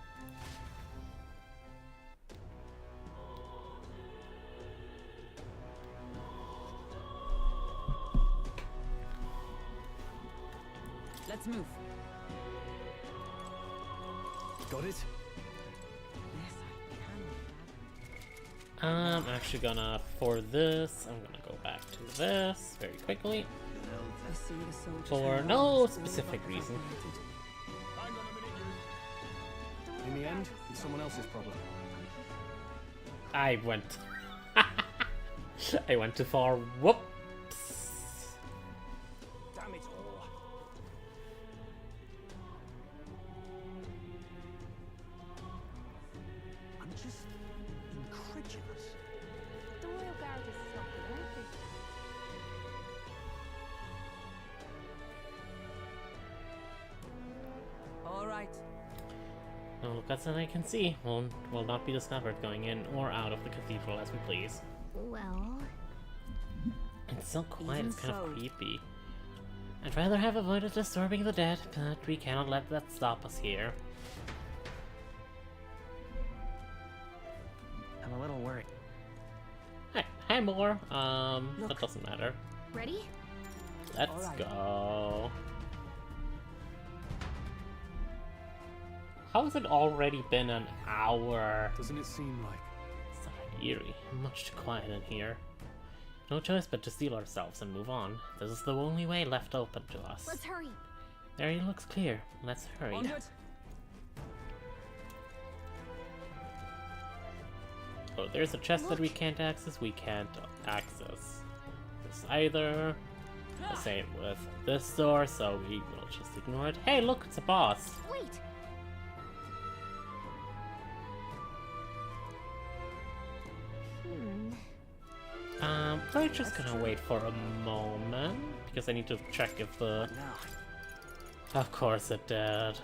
Let's move. Got it? I'm actually gonna, for this, I'm gonna go back to this very quickly. For no specific reason. In the end, it's someone else's problem. I went... I went too far. Whoops! Damn it all. I'm just incredulous. The Royal Guard is sloppy, aren't right. No lookouts that I can see will not be discovered going in or out of the cathedral as we please. Well... It's so quiet, Even it's kind of so. creepy. I'd rather have avoided disturbing the dead, but we cannot let that stop us here. I'm a little worried. Hey, more. That doesn't matter. Ready? Let's go. How has it already been an hour? Doesn't it seem like? It's not eerie. Much too quiet in here. No choice but to steel ourselves and move on. This is the only way left open to us. Let's hurry. The area looks clear. Let's hurry. Onward. Oh, there's a chest that we can't access. We can't access this either. The same with this door, so we will just ignore it. Hey, look, it's a boss. Wait. We're just gonna wait for a moment because I need to check if the. Of course it did.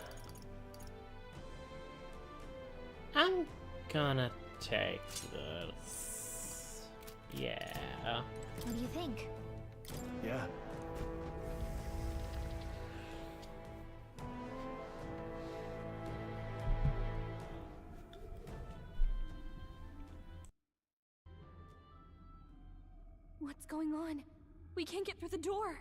I'm gonna take this. Yeah. What do you think? Yeah. What's going on? We can't get through the door.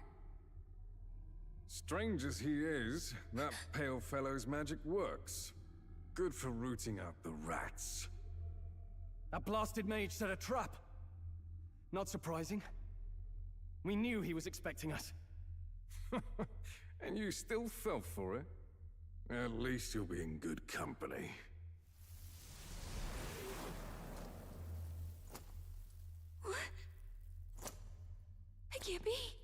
Strange as he is, that pale fellow's magic works. Good for rooting out the rats. That blasted mage set a trap. Not surprising. We knew he was expecting us. And you still fell for it? At least you'll be in good company. It can't be.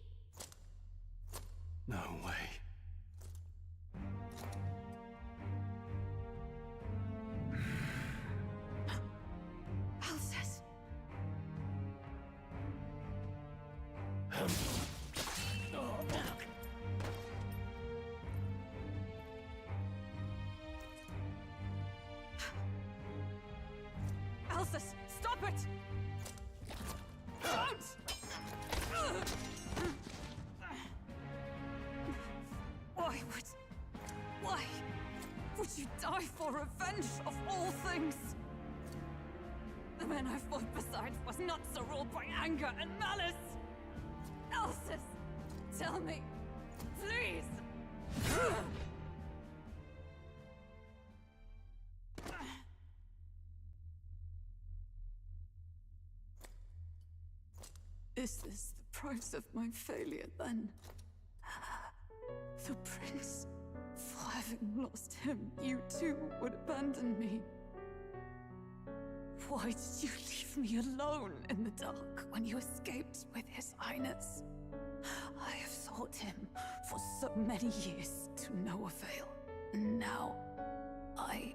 No way. Alsace. Alsace, stop it! Don't! Why would you die for revenge of all things? The men I fought beside was not so ruled by anger and malice. Alsace, tell me, please. Is this the price of my failure, then? The prince? For having lost him, you too would abandon me. Why did you leave me alone in the dark when you escaped with his highness? I have sought him for so many years to no avail, and now I...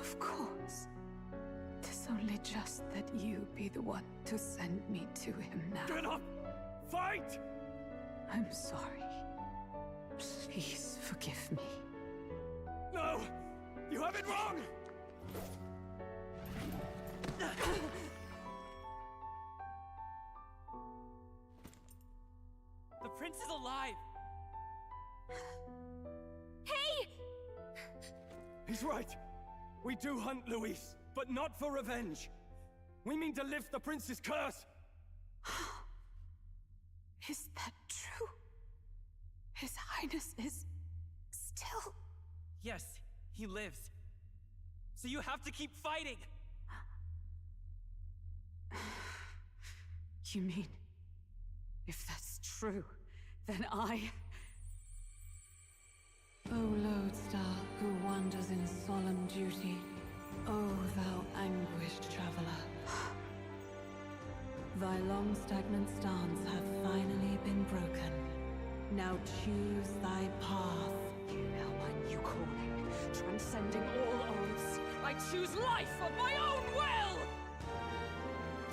Of course. 'Tis only just that you be the one to send me to him now. Get up! Fight! I'm sorry. Please forgive me. No! You have it wrong! The prince is alive! Hey! He's right. We do hunt Luis, but not for revenge. We mean to lift the prince's curse. Is that true? His Highness is still... Yes, he lives. So you have to keep fighting! You mean, if that's true, then I... O lodestar who wanders in solemn duty, O thou anguished traveler. Thy long stagnant stance hath finally been broken. Now choose thy path. Now my new calling, transcending all oaths, I choose life of my own will!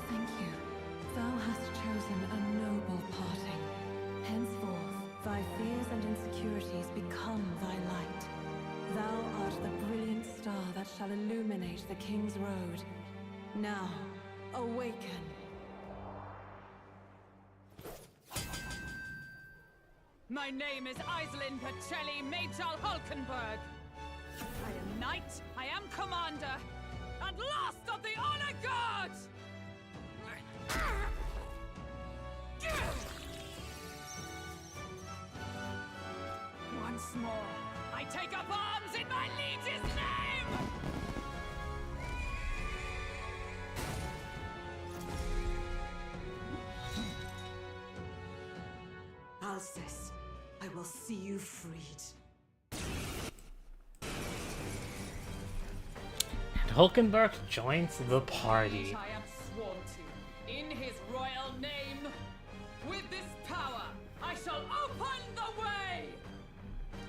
Thank you. Thou hast chosen a noble parting. Henceforth, thy fears and insecurities become thy light. Thou art the brilliant star that shall illuminate the King's Road. Now, awaken. My name is Iselin Pacelli Majal Hulkenberg. I am knight, I am commander, and last of the honor guard! Once more, I take up arms in my liege's name! Alcest, I will see you freed. And Hulkenberg joins the party. I am sworn to, in his royal name. With this power, I shall open the way!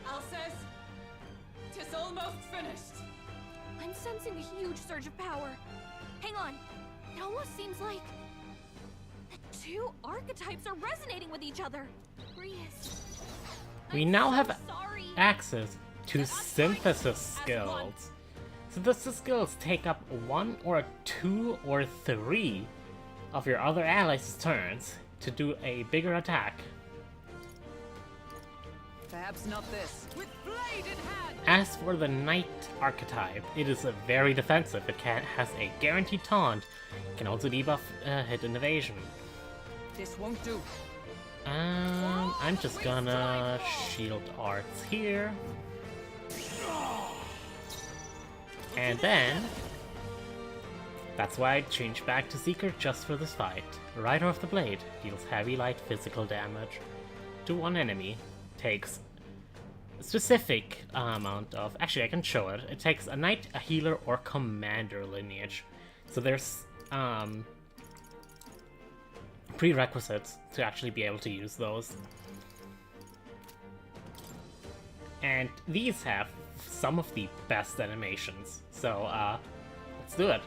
Alcest, 'tis almost finished. I'm sensing a huge surge of power. Hang on. It almost seems like the two archetypes are resonating with each other. Rias. We now have access to synthesis skills. Synthesis skills take up 1 or 2 or 3 of your other allies' turns to do a bigger attack. Perhaps not this. With blade in hand! As for the Knight archetype, it is very defensive. It has a guaranteed taunt. It can also debuff hit and evasion. This won't do. I'm just gonna shield arts here. And then that's why I changed back to Seeker just for this fight. Rider of the Blade deals heavy light physical damage to one enemy. Takes a specific amount of... Actually, I can show it. It takes a Knight, a Healer, or Commander lineage. So there's prerequisites to actually be able to use those. And these have some of the best animations. So, let's do it.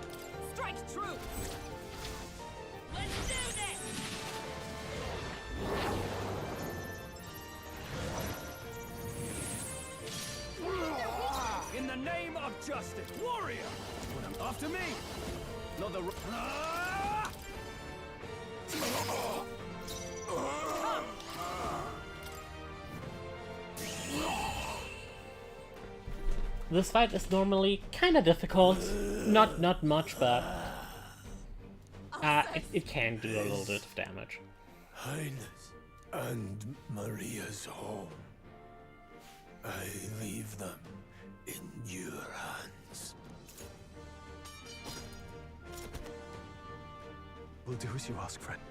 Strike true! Let's do this! In the name of justice, warrior! After me! Not the... This fight is normally kind of difficult. Not much, but it can do a little bit of damage. Highness and Maria's home. I leave them in your hands. We'll do as you ask, friend.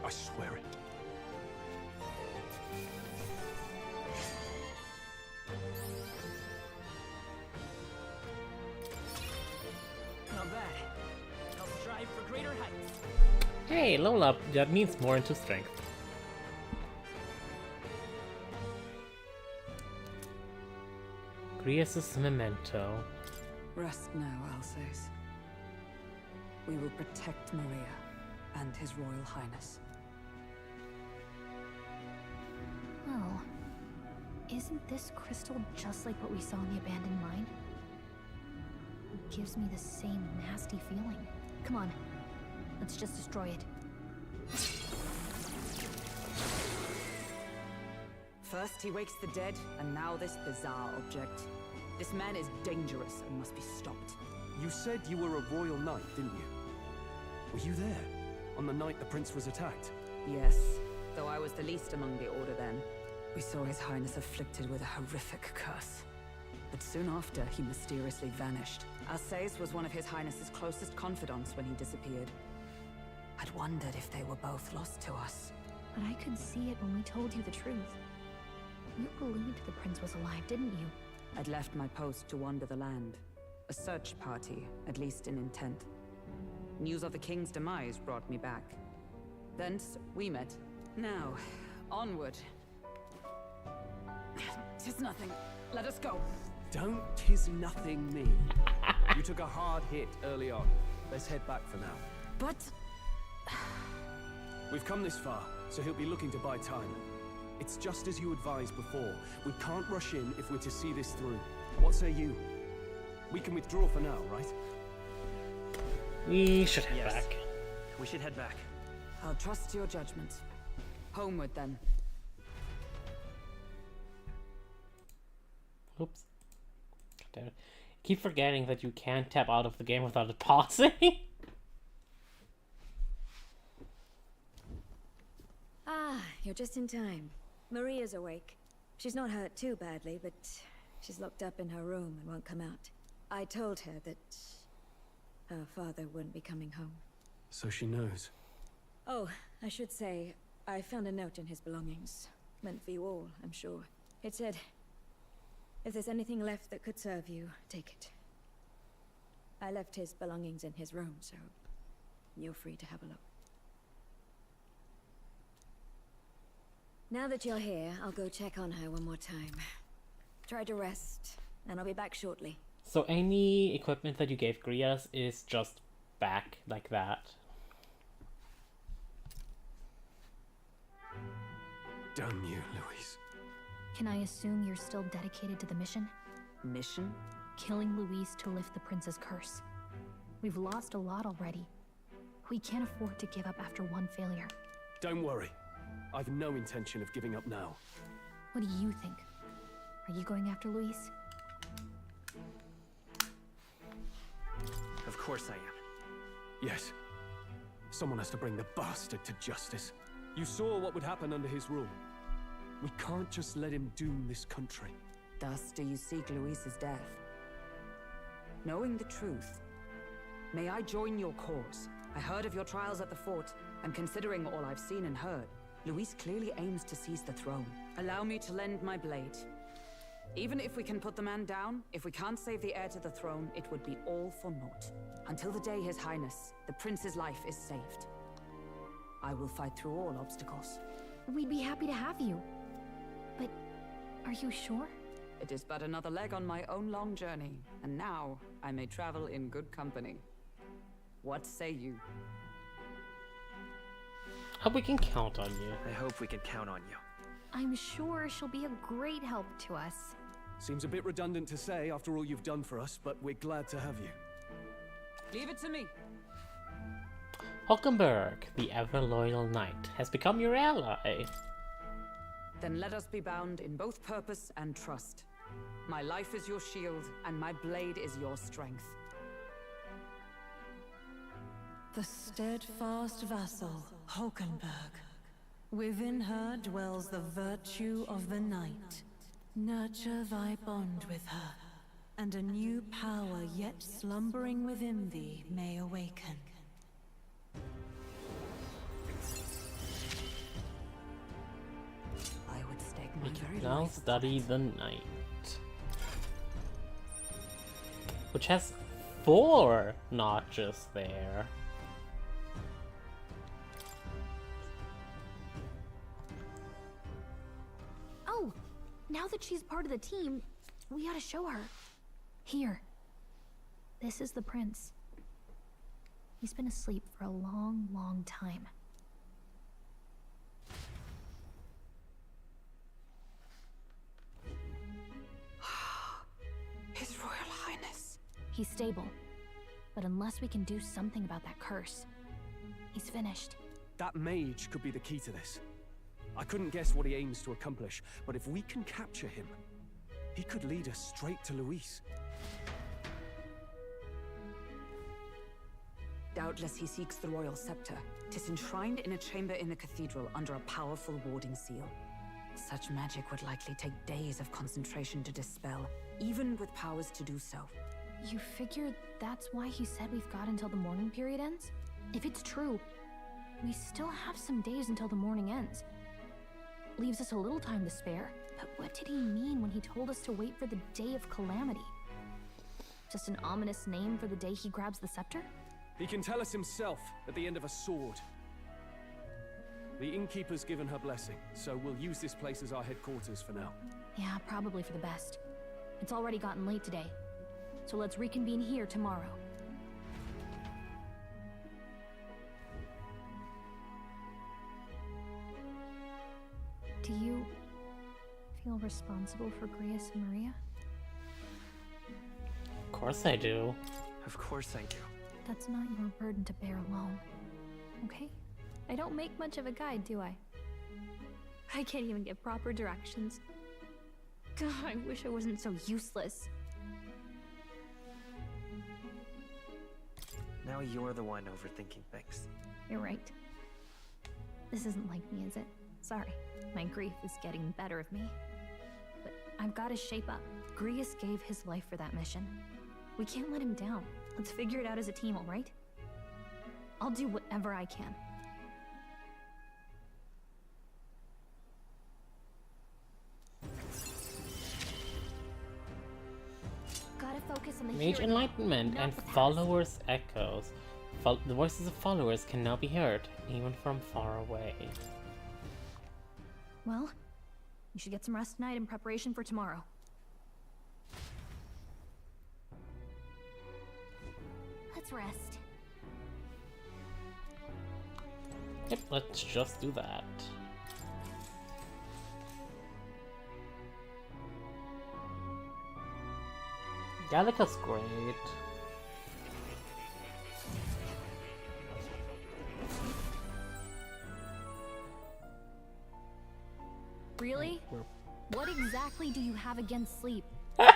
I swear it. Not bad. I'll strive for greater heights. Hey, level up. That means more into strength. Grius' memento. Rest now, Alcest. We will protect Maria and His Royal Highness. Well, isn't this crystal just like what we saw in the abandoned mine? It gives me the same nasty feeling. Come on, let's just destroy it. First he wakes the dead, and now this bizarre object. This man is dangerous and must be stopped. You said you were a royal knight, didn't you? Were you there on the night the prince was attacked? Yes, though I was the least among the Order then. We saw His Highness afflicted with a horrific curse. But soon after, he mysteriously vanished. Alcest was one of His Highness's closest confidants when he disappeared. I'd wondered if they were both lost to us. But I could see it when we told you the truth. You believed the prince was alive, didn't you? I'd left my post to wander the land. A search party, at least in intent. News of the king's demise brought me back. Thence, we met. Now, onward. 'Tis nothing. Let us go. Don't "'tis nothing" me. You took a hard hit early on. Let's head back for now. But... We've come this far, so he'll be looking to buy time. It's just as you advised before. We can't rush in if we're to see this through. What say you? We can withdraw for now, right? We should head back. We should head back. I'll trust your judgment. Homeward, then. Oops. Damn it. Keep forgetting that you can't tap out of the game without it pausing. Ah, you're just in time. Maria's awake. She's not hurt too badly, but she's locked up in her room and won't come out. I told her that her father wouldn't be coming home. So she knows. Oh, I should say, I found a note in his belongings. Meant for you all, I'm sure. It said, if there's anything left that could serve you, take it. I left his belongings in his room, so you're free to have a look. Now that you're here, I'll go check on her one more time. Try to rest, and I'll be back shortly. So any equipment that you gave Grias is just back like that. Damn you, Louise. Can I assume you're still dedicated to the mission? Mission? Killing Louise to lift the prince's curse. We've lost a lot already. We can't afford to give up after one failure. Don't worry. I've no intention of giving up now. What do you think? Are you going after Louise? Of course I am. Yes. Someone has to bring the bastard to justice. You saw what would happen under his rule. We can't just let him doom this country. Thus do you seek Louise's death. Knowing the truth, may I join your cause? I heard of your trials at the fort, and considering all I've seen and heard, Louise clearly aims to seize the throne. Allow me to lend my blade. Even if we can put the man down, if we can't save the heir to the throne, it would be all for naught. Until the day His Highness, the prince's life is saved. I will fight through all obstacles. We'd be happy to have you. But are you sure? It is but another leg on my own long journey, and now I may travel in good company. What say you? Hope we can count on you. I hope we can count on you. I'm sure she'll be a great help to us. Seems a bit redundant to say after all you've done for us, but we're glad to have you. Leave it to me. Hulkenberg, the ever-loyal knight, has become your ally. Then let us be bound in both purpose and trust. My life is your shield, and my blade is your strength. The steadfast vassal, Hulkenberg. Within her dwells the virtue of the knight. Nurture thy bond with her, and a new power yet slumbering within thee may awaken. I would stake my We can very now life. study the knight, which has 4 notches there. Oh, now that she's part of the team, we ought to show her. Here. This is the prince. He's been asleep for a long, long time. His Royal Highness. He's stable. But unless we can do something about that curse, he's finished. That mage could be the key to this. I couldn't guess what he aims to accomplish, but if we can capture him, he could lead us straight to Louise. Doubtless he seeks the royal scepter. 'Tis enshrined in a chamber in the cathedral under a powerful warding seal. Such magic would likely take days of concentration to dispel, even with powers to do so. You figure that's why he said we've got until the mourning period ends? If it's true, we still have some days until the mourning ends. Leaves us a little time to spare. But what did he mean when he told us to wait for the day of calamity? Just an ominous name for the day he grabs the scepter? He can tell us himself at the end of a sword. The innkeeper's given her blessing, so we'll use this place as our headquarters for now. Yeah, probably for the best. It's already gotten late today, so let's reconvene here tomorrow. Do you feel responsible for Grius and Maria? Of course I do. Of course I do. That's not your burden to bear alone, okay? I don't make much of a guide, do I? I can't even give proper directions. God, I wish I wasn't so useless. Now you're the one overthinking things. You're right. This isn't like me, is it? Sorry, my grief is getting the better of me. But I've got to shape up. Grius gave his life for that mission. We can't let him down. Let's figure it out as a team, all right? I'll do whatever I can. Gotta focus on the Mage hero, Enlightenment not and the past. Followers Echoes. The voices of followers can now be heard, even from far away. Well, you should get some rest tonight in preparation for tomorrow. Let's rest. Yep, let's just do that. Gallica's great. Really? What exactly do you have against sleep? I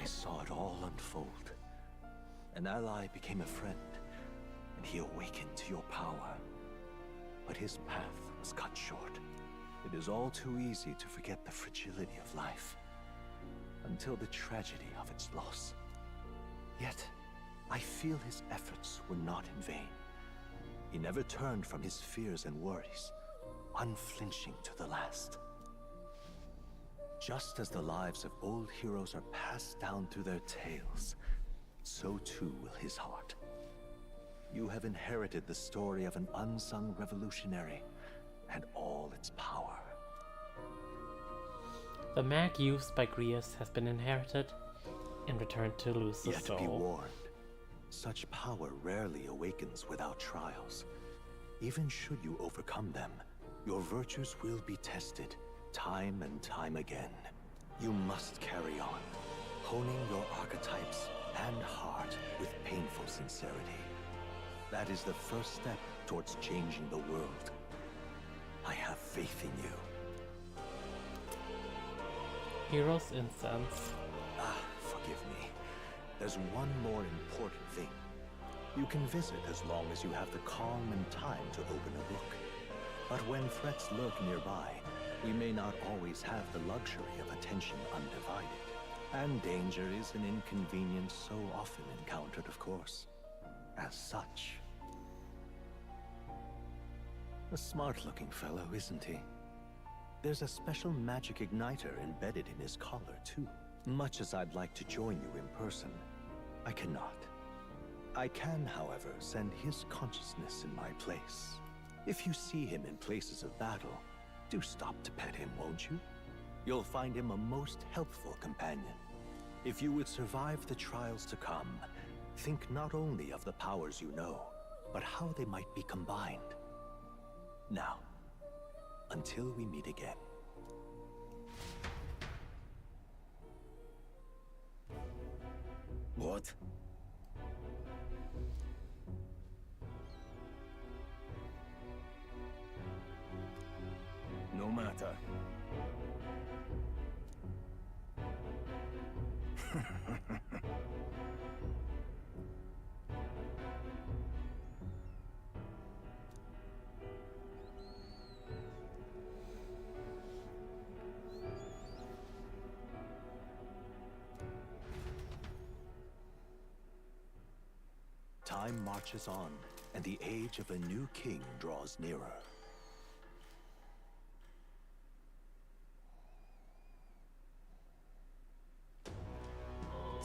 saw it all unfold. An ally became a friend, and he awakened to your power. But his path was cut short. It is all too easy to forget the fragility of life, until the tragedy of its loss. Yet, I feel his efforts were not in vain. He never turned from his fears and worries, unflinching to the last. Just as the lives of old heroes are passed down through their tales, so too will his heart. You have inherited the story of an unsung revolutionary and all its power. The mag used by Grius has been inherited and returned to lose the Yet soul. be warned, such power rarely awakens without trials. Even should you overcome them, your virtues will be tested time and time again. You must carry on, honing your archetypes and heart with painful sincerity. That is the first step towards changing the world. I have faith in you. Hero's Incense. Forgive me. There's one more important thing. You can visit as long as you have the calm and time to open a book. But when threats lurk nearby, we may not always have the luxury of attention undivided. And danger is an inconvenience so often encountered, of course. As such. A smart-looking fellow, isn't he? There's a special magic igniter embedded in his collar, too. Much as I'd like to join you in person, I cannot. I can, however, send his consciousness in my place. If you see him in places of battle, do stop to pet him, won't you? You'll find him a most helpful companion. If you would survive the trials to come, think not only of the powers you know, but how they might be combined. Now, until we meet again. What? No matter. Time marches on, and the age of a new king draws nearer.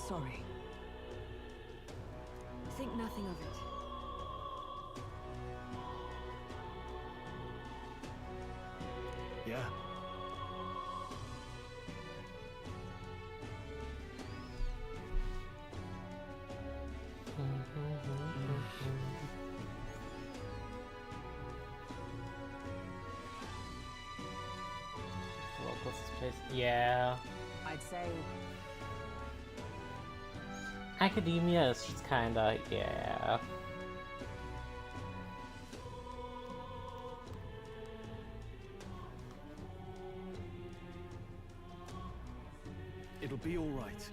Sorry. Think nothing of it. Yeah. Yeah. I'd say... Academia is just kinda, yeah. It'll be all right.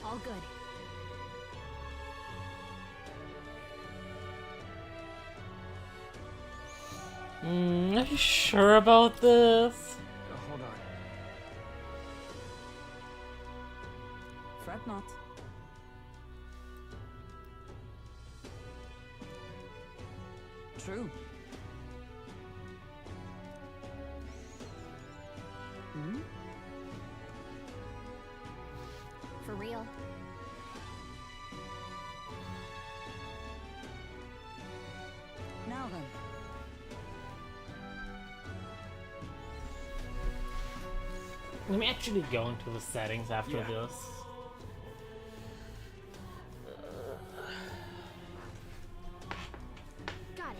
All good. Are you sure about this? Hold on. Fret not. True. Hmm? For real. Now then. Let me actually go into the settings after this. Got it.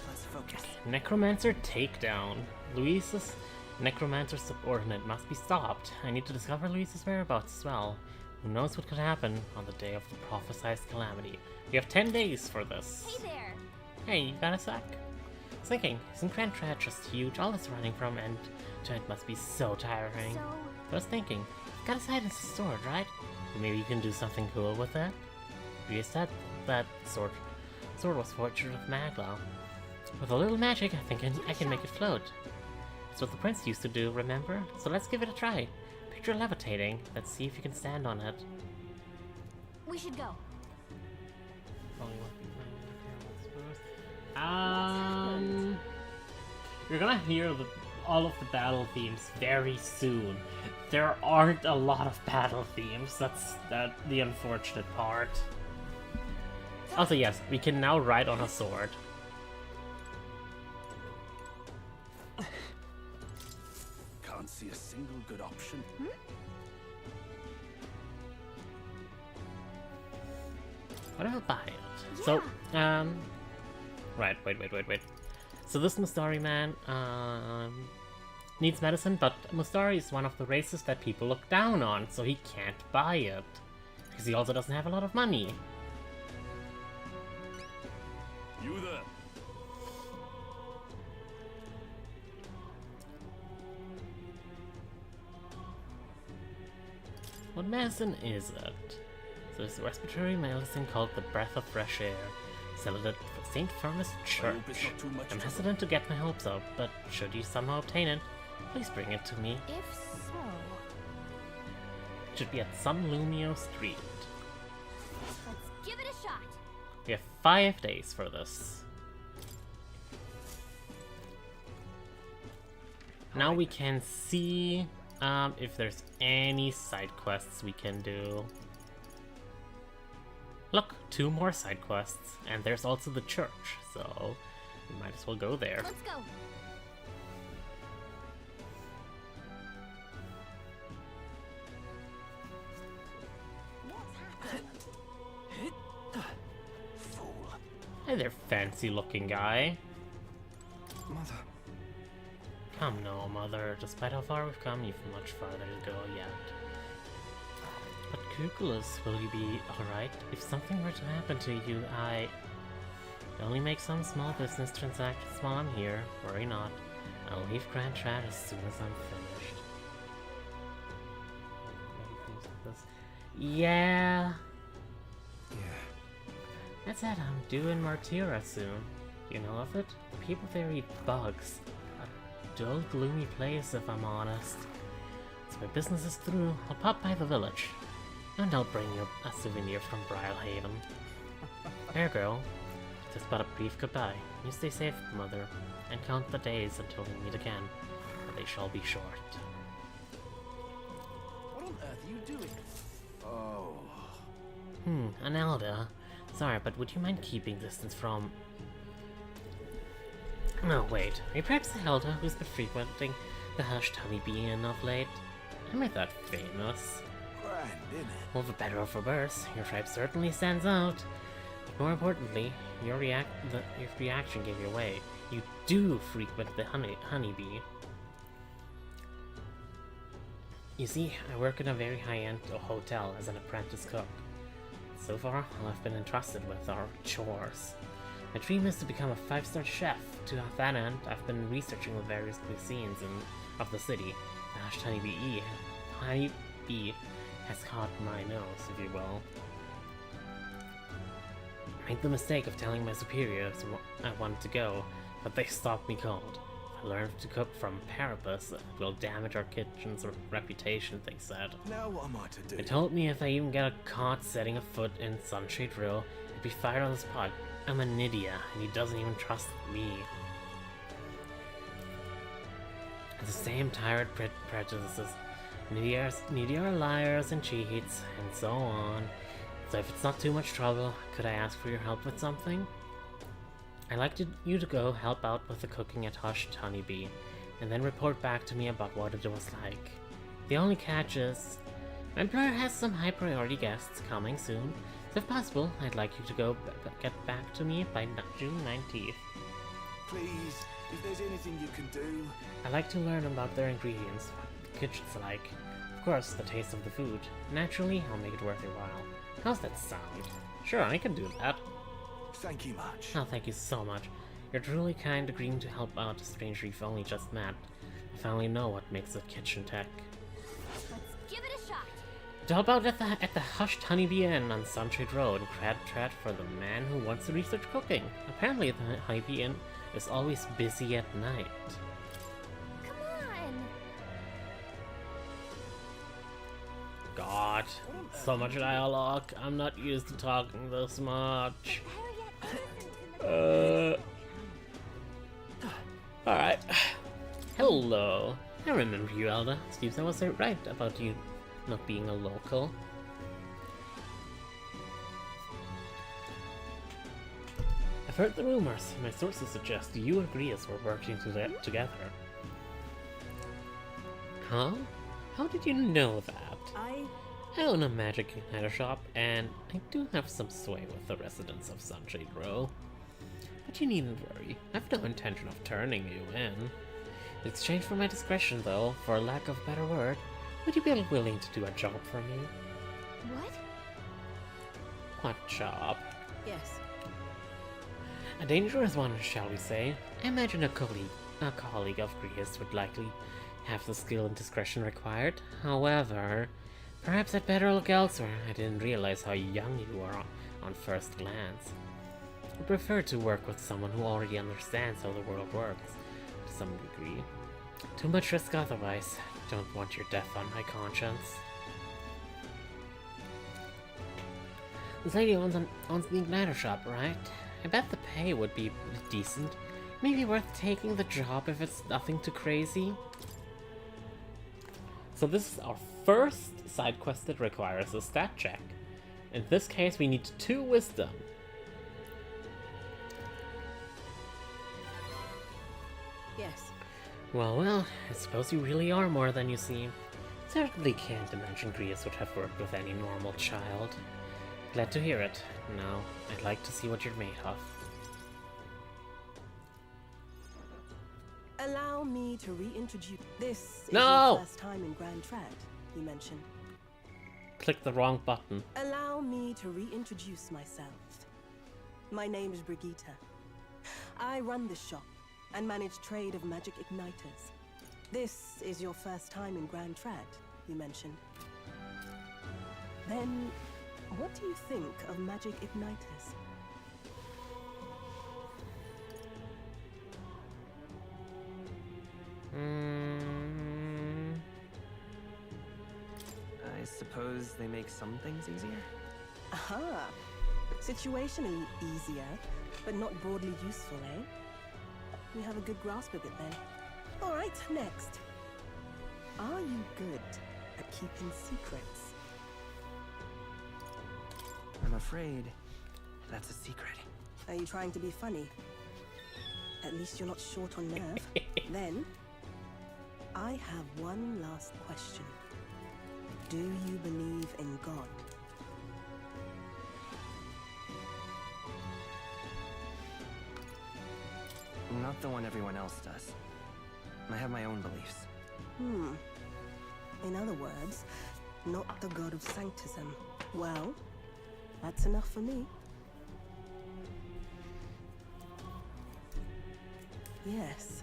Let's focus. Necromancer takedown. Luis's Necromancer subordinate must be stopped. I need to discover Luis's whereabouts as well. Who knows what could happen on the day of the prophesied calamity. We have 10 days for this. Hey there. Hey, you got a sec? I was thinking, isn't Grand Trad just huge? All this running from end to end must be so tiring. So, I was thinking, you've got a silenced sword, right? Maybe you can do something cool with it? You said that sword was forged with Magla. With a little magic, I think I can make it float. That's what the prince used to do, remember? So let's give it a try. Picture levitating. Let's see if you can stand on it. we should go. You're gonna hear all of the battle themes very soon. There aren't a lot of battle themes. That's the unfortunate part. Also, yes, we can now ride on a sword. Can't see a single good option. What if I buy it? So, right, wait. So this Mustari man, needs medicine, but Mustari is one of the races that people look down on, so he can't buy it. Because he also doesn't have a lot of money. You there? What medicine is it? So it's a respiratory medicine called the Breath of Fresh Air. Selling it for St. Firmus Church. I'm hesitant to get my hopes up, but should you somehow obtain it, please bring it to me. If so... It should be at some Lumio Street. Let's give it a shot. We have 5 days for this. Now we can see if there's any side quests we can do. Look, 2 more side quests, and there's also the church, so we might as well go there. Let's go. Hey there, fancy-looking guy. Mother. Come no, Mother. Despite how far we've come, you've much farther to go yet. But Kukulus, will you be alright? If something were to happen to you, I only make some small business transactions while I'm here. Worry not. I'll leave Grand Trad as soon as I'm finished. Yeah. That's it, I'm due in Martira soon. Do you know of it? The people there eat bugs. A dull, gloomy place, if I'm honest. So my business is through, I'll pop by the village. And I'll bring you a souvenir from Brylehaven. Fair girl. Just but a brief goodbye. You stay safe, Mother, and count the days until we meet again, for they shall be short. What on earth are you doing? Oh. Analda. Sorry, but would you mind keeping distance from... No, wait. Are you perhaps the Helda who's been frequenting the hushed honeybee inn of late? I made that famous. Grand, innit? Well, for better or for worse, your tribe certainly stands out. But more importantly, your reaction gave you away. You do frequent the honeybee. You see, I work in a very high-end hotel as an apprentice cook. So far, all I've been entrusted with are chores. My dream is to become a 5-star chef. To that end, I've been researching the various cuisines of the city. The hushed honeybee has caught my nose, if you will. I made the mistake of telling my superiors I wanted to go, but they stopped me cold. If I learned to cook from Parapus, it will damage our kitchen's reputation, they said. Now what am I to do? They told me if I even get caught setting a foot in Sunshade Row, I'd be fired on the spot. I'm a Nydia, and he doesn't even trust me. The same tired prejudices. Nydia are liars and cheats, and so on. So if it's not too much trouble, could I ask for your help with something? I'd like you to go help out with the cooking at Hushed Honeybee, and then report back to me about what it was like. The only catch is, my employer has some high priority guests coming soon, so if possible, I'd like you to get back to me by June 19th. Please, if there's anything you can do. I'd like to learn about their ingredients, what the kitchen's like. Of course, the taste of the food. Naturally, I'll make it worth your while. How's that sound? Sure, I can do that. Thank you much. Oh, thank you so much. You're truly kind, agreeing to help out a stranger you've only just met. I finally know what makes a kitchen tech. Let's give it a shot. To help out at the Hushed Honeybee Inn on Sunshade Road, grab tread for the man who wants to research cooking. Apparently, the Honeybee Inn is always busy at night. Come on. God, so much dialogue. I'm not used to talking this much. Alright. Hello. I remember you, Elda. Seems I was right about you not being a local. I've heard the rumors. My sources suggest you and Grius were working together. Huh? How did you know that? I own a magic igniter shop, and I do have some sway with the residents of Sunshade Row. But you needn't worry. I've no intention of turning you in. In exchange for my discretion, though, for lack of a better word, would you be willing to do a job for me? What? What job? Yes. A dangerous one, shall we say. I imagine a colleague of Grius would likely have the skill and discretion required. However, perhaps I'd better look elsewhere. I didn't realize how young you were on first glance. I prefer to work with someone who already understands how the world works, to some degree. Too much risk otherwise. Don't want your death on my conscience. This lady owns the igniter shop, right? I bet the pay would be decent. Maybe worth taking the job if it's nothing too crazy. So this is our first side quest that requires a stat check. In this case, we need 2 wisdom. Yes. Well, I suppose you really are more than you seem. Certainly can't imagine Grius would have worked with any normal child. Glad to hear it. Now, I'd like to see what you're made of. Allow me to reintroduce. This is No! your first time in Grand Trad, you mentioned. Click the wrong button. Allow me to reintroduce myself. My name is Brigitte. I run this shop and manage trade of magic igniters. This is your first time in Grand Trad, you mentioned. Then, what do you think of magic igniters? I suppose they make some things easier? Aha! Situationally easier, but not broadly useful, eh? We have a good grasp of it then. Alright, next. Are you good at keeping secrets? I'm afraid that's a secret. Are you trying to be funny? At least you're not short on nerve. Then, I have one last question. Do you believe in God? Not the one everyone else does. I have my own beliefs. In other words, not the god of sanctism. Well, that's enough for me. Yes.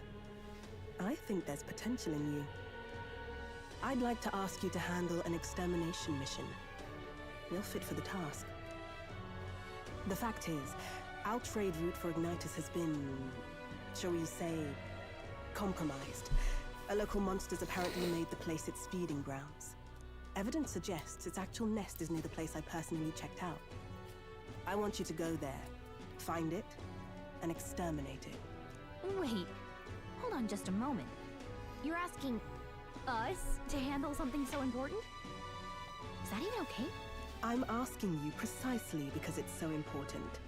I think there's potential in you. I'd like to ask you to handle an extermination mission. You're fit for the task. The fact is, our trade route for Ignitus has been, shall we say, compromised. A local monster's apparently made the place its feeding grounds. Evidence suggests its actual nest is near the place I personally checked out. I want you to go there, find it, and exterminate it. Wait, hold on just a moment. You're asking us to handle something so important? Is that even okay? I'm asking you precisely because it's so important.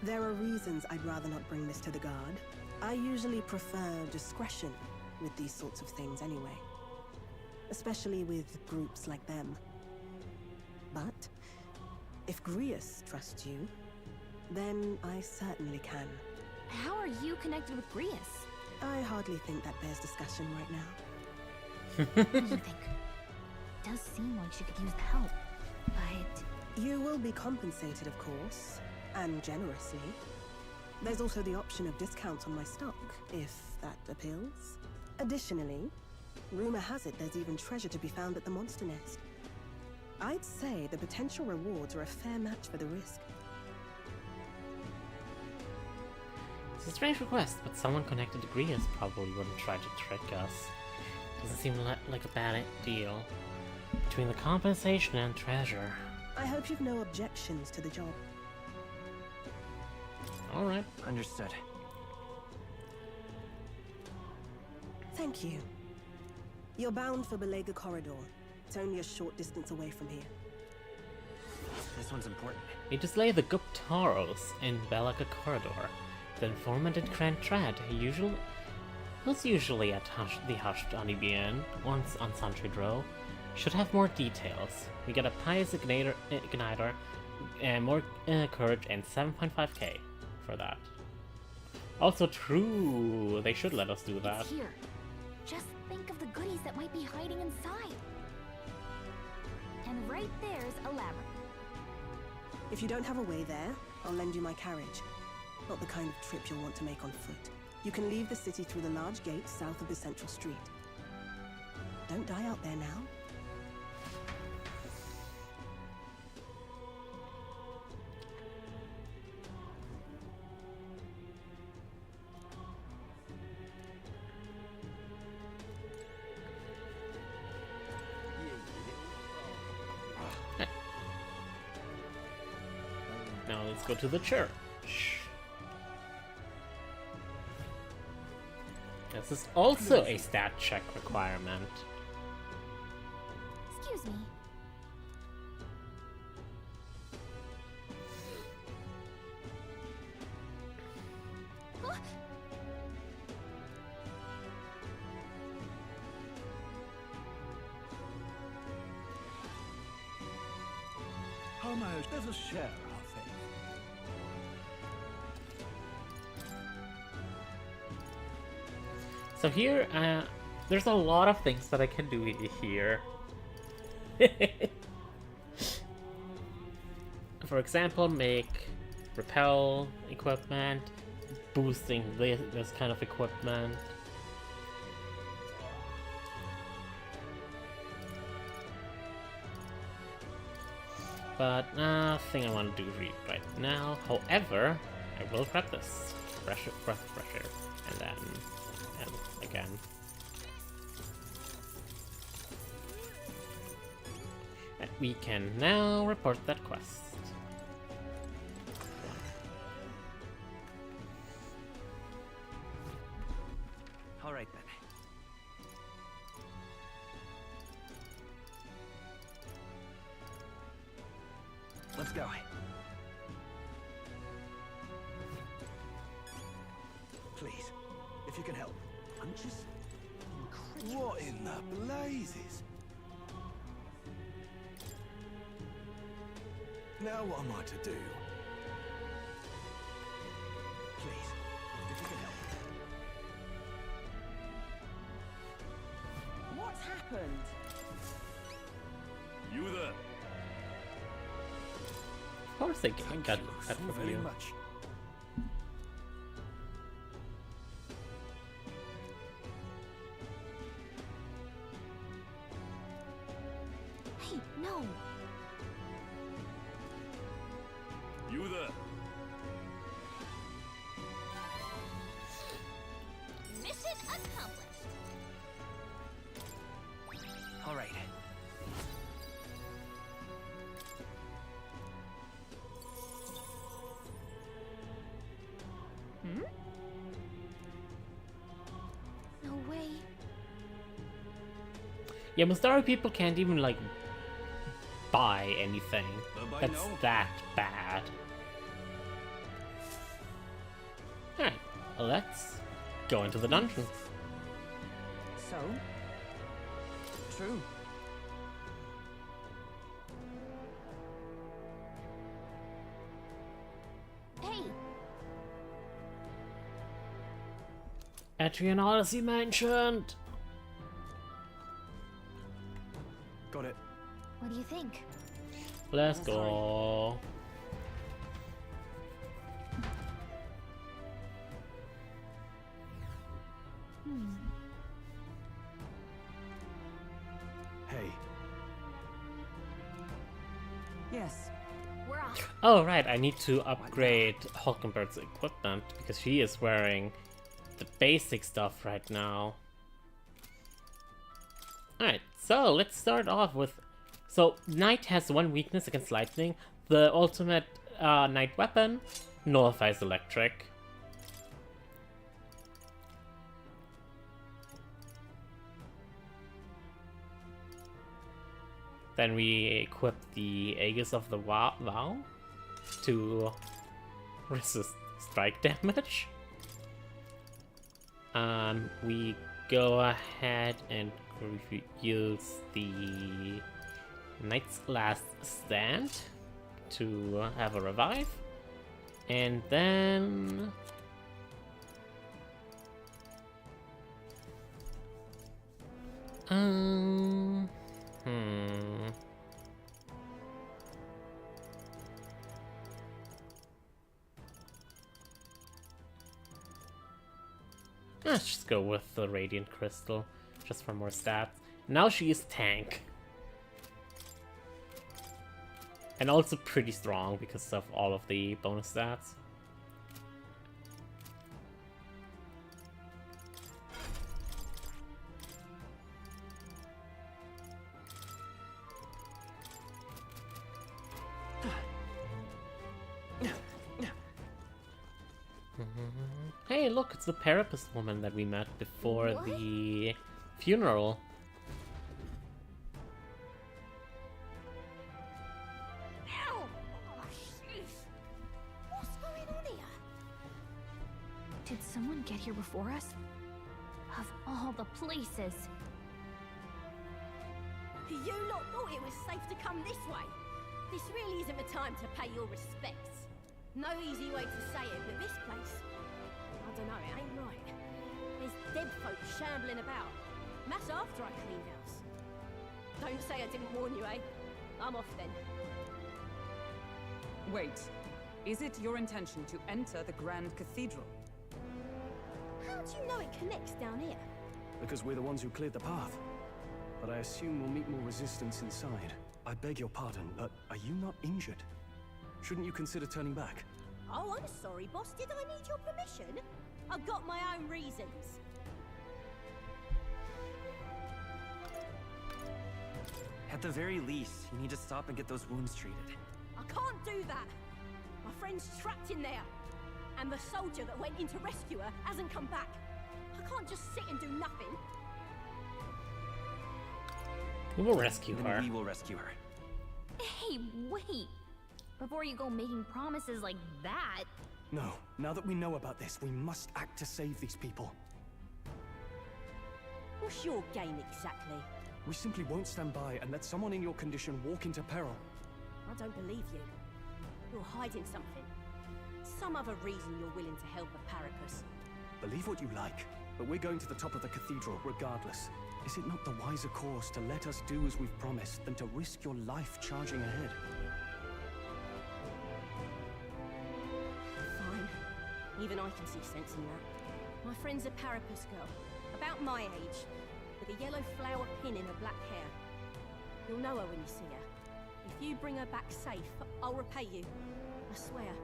There are reasons I'd rather not bring this to the guard. I usually prefer discretion with these sorts of things anyway. Especially with groups like them. But if Grius trusts you, then I certainly can. How are you connected with Grius? I hardly think that bears discussion right now. What do you think? It does seem like she could use the help, but... You will be compensated, of course, and generously. There's also the option of discounts on my stock, if that appeals. Additionally, rumor has it there's even treasure to be found at the monster nest. I'd say the potential rewards are a fair match for the risk. It's a strange request, but someone connected to Grius probably wouldn't try to trick us. Doesn't seem like a bad deal. Between the compensation and treasure. I hope you've no objections to the job. Alright. Understood. Thank you. You're bound for Belega Corridor. It's only a short distance away from here. This one's important. We dislay the Guptaros in Belega Corridor. The informant in Krantred who's usually at the Hushed Honeybee Inn, once on Santry Row, should have more details. We get a pious igniter and more courage and 7.5k for that. Also true, they should let us do that. It's here. Just think of the goodies that might be hiding inside. And right there's a labyrinth. If you don't have a way there, I'll lend you my carriage. Not the kind of trip you'll want to make on foot. You can leave the city through the large gate south of the central street. Don't die out there now. Now let's go to the church. This is also a stat check requirement. Excuse me. Huh? Almost let us share our faith. So here, there's a lot of things that I can do here. For example, make repel equipment, boosting this kind of equipment. But nothing I want to do right now. However, I will grab this breath of fresh air, and then again. And we can now report that quest. All right then. Let's go. Please, if you can help. I'm just What in the blazes? Now what am I to do? Please, if you can help. What's happened? You there? Of course they got that from you. Much. Hey, no. You there? Mission accomplished. All right. Hmm? No way. Yeah, Mustari people can't even, like, buy anything. That's that bad. Alright, well, let's go into the dungeon. So? True. Hey, Etrian Odyssey mentioned! Got it. what do you think? Let's go. Hey. Yes. We're off. Oh, right, I need to upgrade Hulkenberg's equipment because she is wearing the basic stuff right now. Alright, so let's start off with... So, Knight has one weakness against lightning. The ultimate Knight weapon nullifies electric. Then we equip the Aegis of the Vow to resist strike damage. We go ahead and use the Knight's Last Stand to have a revive. And then... Let's just go with the Radiant Crystal, just for more stats. Now she is tank. And also pretty strong because of all of the bonus stats. Hey, look, it's the Parapist woman that we met before the funeral. Ow! Oh, jeez. What's going on here? Did someone get here before us? Of all the places. You lot thought it was safe to come this way. This really isn't the time to pay your respects. No easy way to say it, but this place, I don't know, it ain't right. There's dead folk shambling about. That's after I cleaned house. Don't say I didn't warn you, eh? I'm off then. Wait. Is it your intention to enter the Grand Cathedral? How do you know it connects down here? Because we're the ones who cleared the path. But I assume we'll meet more resistance inside. I beg your pardon, but are you not injured? Shouldn't you consider turning back? Oh, I'm sorry, boss. Did I need your permission? I've got my own reasons. At the very least, you need to stop and get those wounds treated. I can't do that. My friend's trapped in there. And the soldier that went in to rescue her hasn't come back. I can't just sit and do nothing. We will rescue her. Then we will rescue her. Hey, wait! Before you go making promises like that... No. Now that we know about this, we must act to save these people. What's your game exactly? We simply won't stand by and let someone in your condition walk into peril. I don't believe you. You're hiding something. Some other reason you're willing to help a Parapus. Believe what you like, but we're going to the top of the cathedral regardless. Is it not the wiser course to let us do as we've promised than to risk your life charging ahead? Fine. Even I can see sense in that. My friend's a Parapus girl, about my age, with a yellow flower pin in her black hair. You'll know her when you see her. If you bring her back safe, I'll repay you. I swear.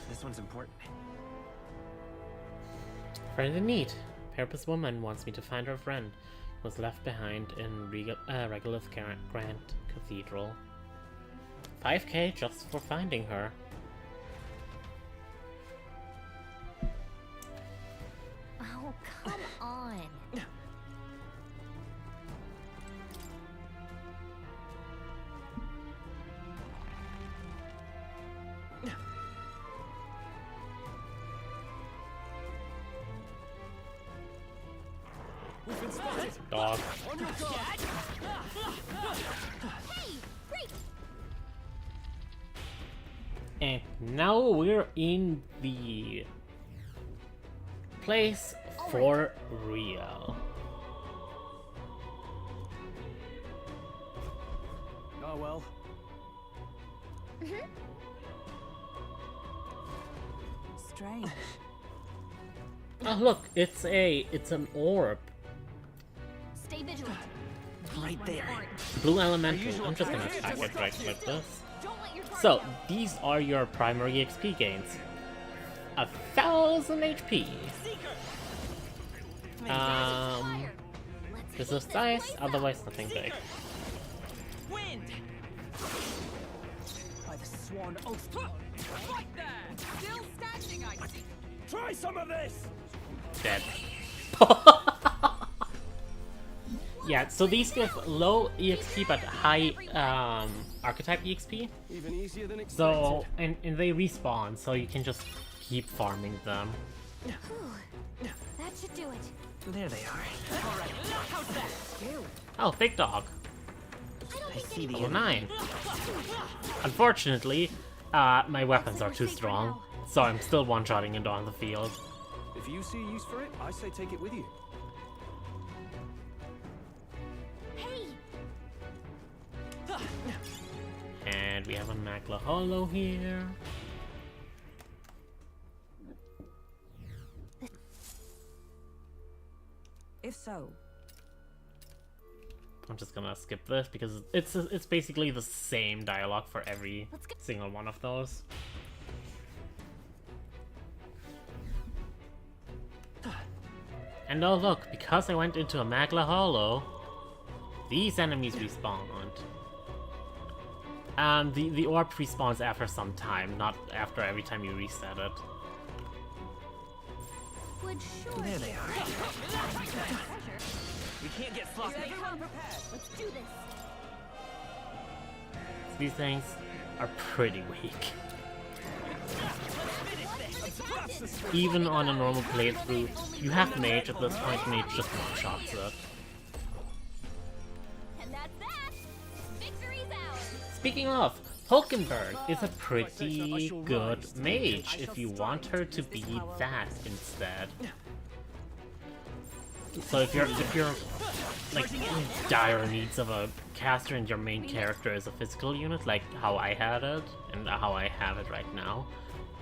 This one's important. Friend in need. Purpose woman wants me to find her friend who was left behind in Regulus Grand Cathedral. 5k just for finding her. Oh, come on. We've been spotted! Dog. On your guard! Hey, great! And now we're in the place for real. Oh well. Strange. Oh look, it's an orb. Stay vigilant. Right there. Blue elemental. I'm just gonna attack it right like this. So these are your primary XP gains. 1000 HP. This is dice, otherwise nothing big. Wind! By the sworn oath. Right there! Still standing, I see. Try some of this! Dead. Yeah, so these give low EXP but high archetype EXP. Even easier than expected. So and they respawn, so you can just keep farming them. That should do it. There they are. Alright, how's that? Oh, big dog. I see the Level 9. Unfortunately, my weapons are too strong, so I'm still one-shotting it on the field. If you see use for it, I say take it with you. Hey! And we have a Magla Hollow here. If so, I'm just gonna skip this because it's basically the same dialogue for every single one of those. And oh look, because I went into a Magla Hollow, these enemies respawned. The orb respawns after some time, not after every time you reset it. Would sure There they are. We can't get sloppy. Everyone prepared. Let's do this. These things are pretty weak. Even on a normal playthrough, you have Mage at this point, Mage just one-shots it. And that's that. Victory's ours. Speaking of, Hulkenberg is a pretty good mage if you want her to be that instead. So if you're like in dire needs of a caster and your main character is a physical unit, like how I had it and how I have it right now,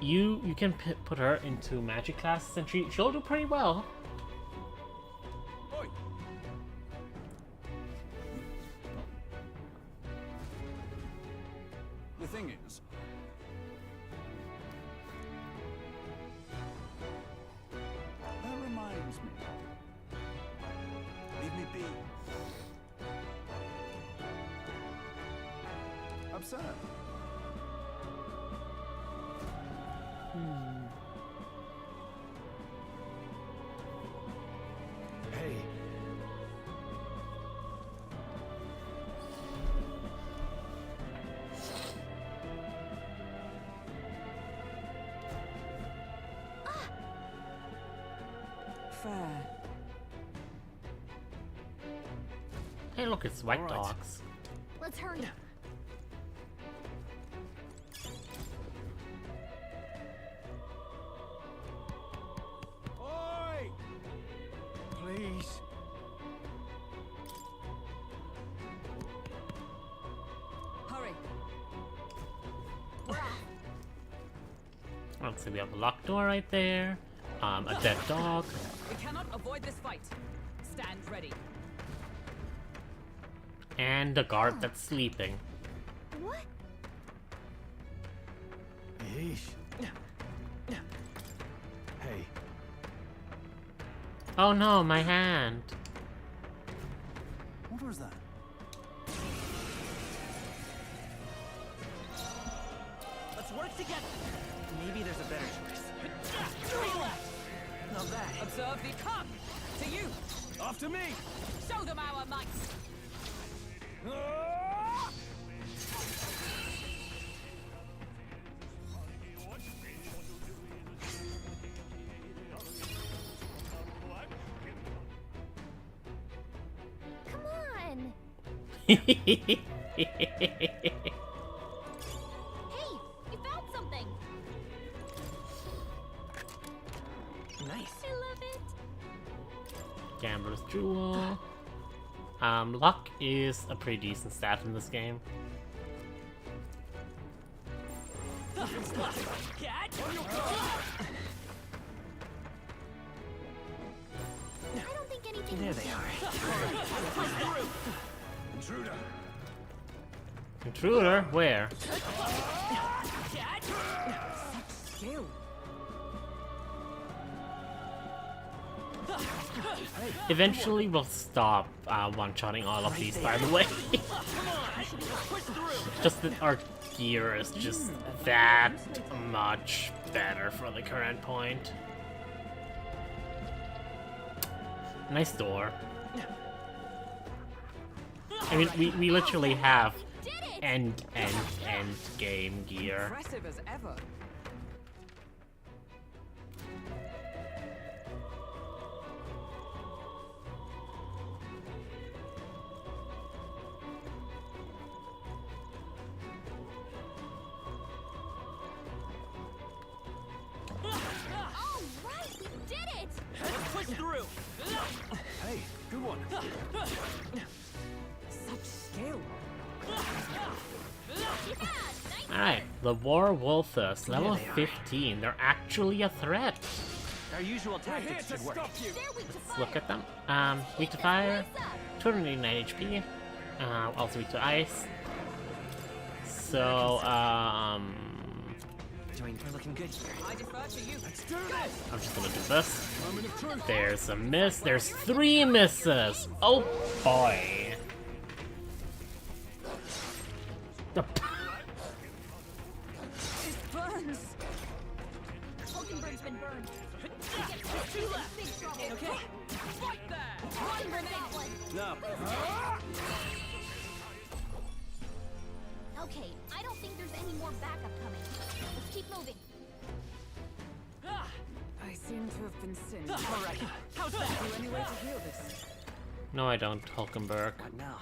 you can put her into magic classes and she'll do pretty well. The thing is, that reminds me. Leave me be. Absurd. Hey. fair. Hey, look, it's white dogs. Let's hurry. Oi! Please. Hurry. Let's see, we have a locked door right there. A dead dog. We cannot avoid this fight. Stand ready. And a guard that's sleeping. What? Yeesh. Hey. Oh no, my hand. What was that? Let's work together. Maybe there's a better choice. Not bad. Observe the come to you. After me! Show them our might. Come on. Hey, you found something. Nice. I love it. Gambler's Jewel. Luck is a pretty decent stat in this game. I don't think anything. There they are. Intruder! Intruder? Where? Skill. Eventually we'll stop one-shotting all of these, by the way. Just that our gear is just that much better for the current point. Nice door. I mean, we literally have end game gear. Impressive as ever. Hey, good one. Such skill. Alright, the Werewolfers, level 15. They're actually a threat. Our usual tactics should work. Let's look at them. Weak to fire, 289 HP, also weak to ice. So, We're looking good here. I defer to you. Let's do this! I'm just gonna do this. Moment of truth. There's a miss. There's 3 misses. Oh boy. It burns. Hulkenberg's been burned. Big trouble. Okay. Fight there. Run for that one. No. Okay, I don't think there's any more backup coming. Let's keep moving. I seem to have been singed. All right. How's that? Do any way to heal this? No, I don't, Hulkenberg. What now?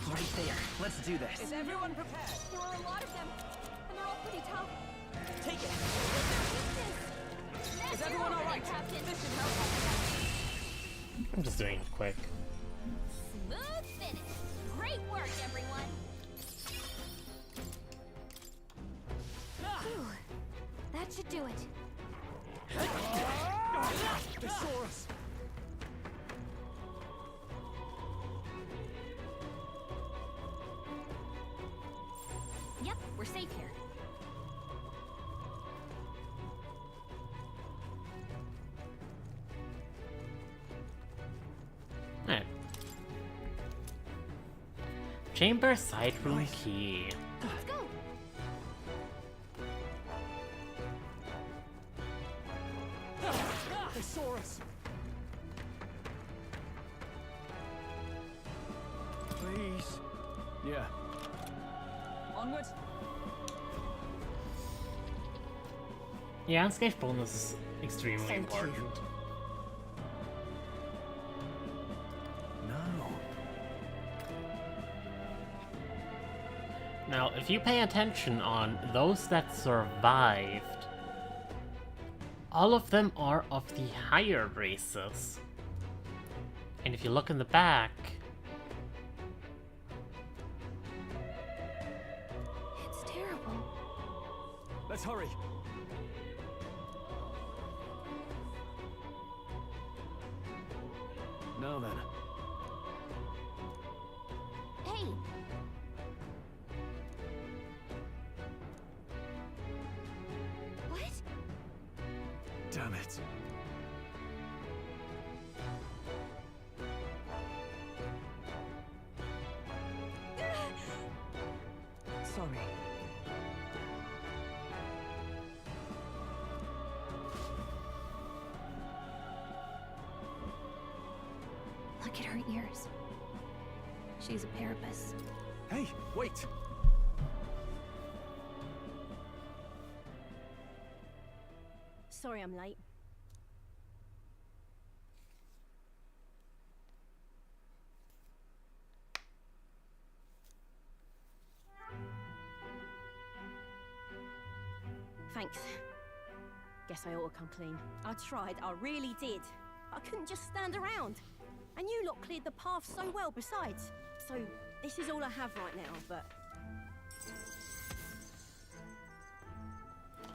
Right there. Let's do this. Is everyone prepared? There are a lot of them, and they're all pretty tough. Take it. Is everyone all right? Captain. This should help. I'm just doing it quick. Smooth finish. Great work, everyone. Phew. That should do it. They saw us. Yep, we're safe here. Alright. Chamber side room key. Let's go. They saw us. Please. Yeah. Onward. Yeah, escape bonus is extremely Thank important. you. No. Now, if you pay attention on those that survived, all of them are of the higher races. And if you look in the back, It's terrible. Let's hurry. Now then. Hey! What? Damn it. Sorry. Look at her ears. She's a Parapus. Hey, wait! Sorry I'm late. Thanks. Guess I ought to come clean. I tried, I really did. I couldn't just stand around. And you lot cleared the path so well besides. So, this is all I have right now, but...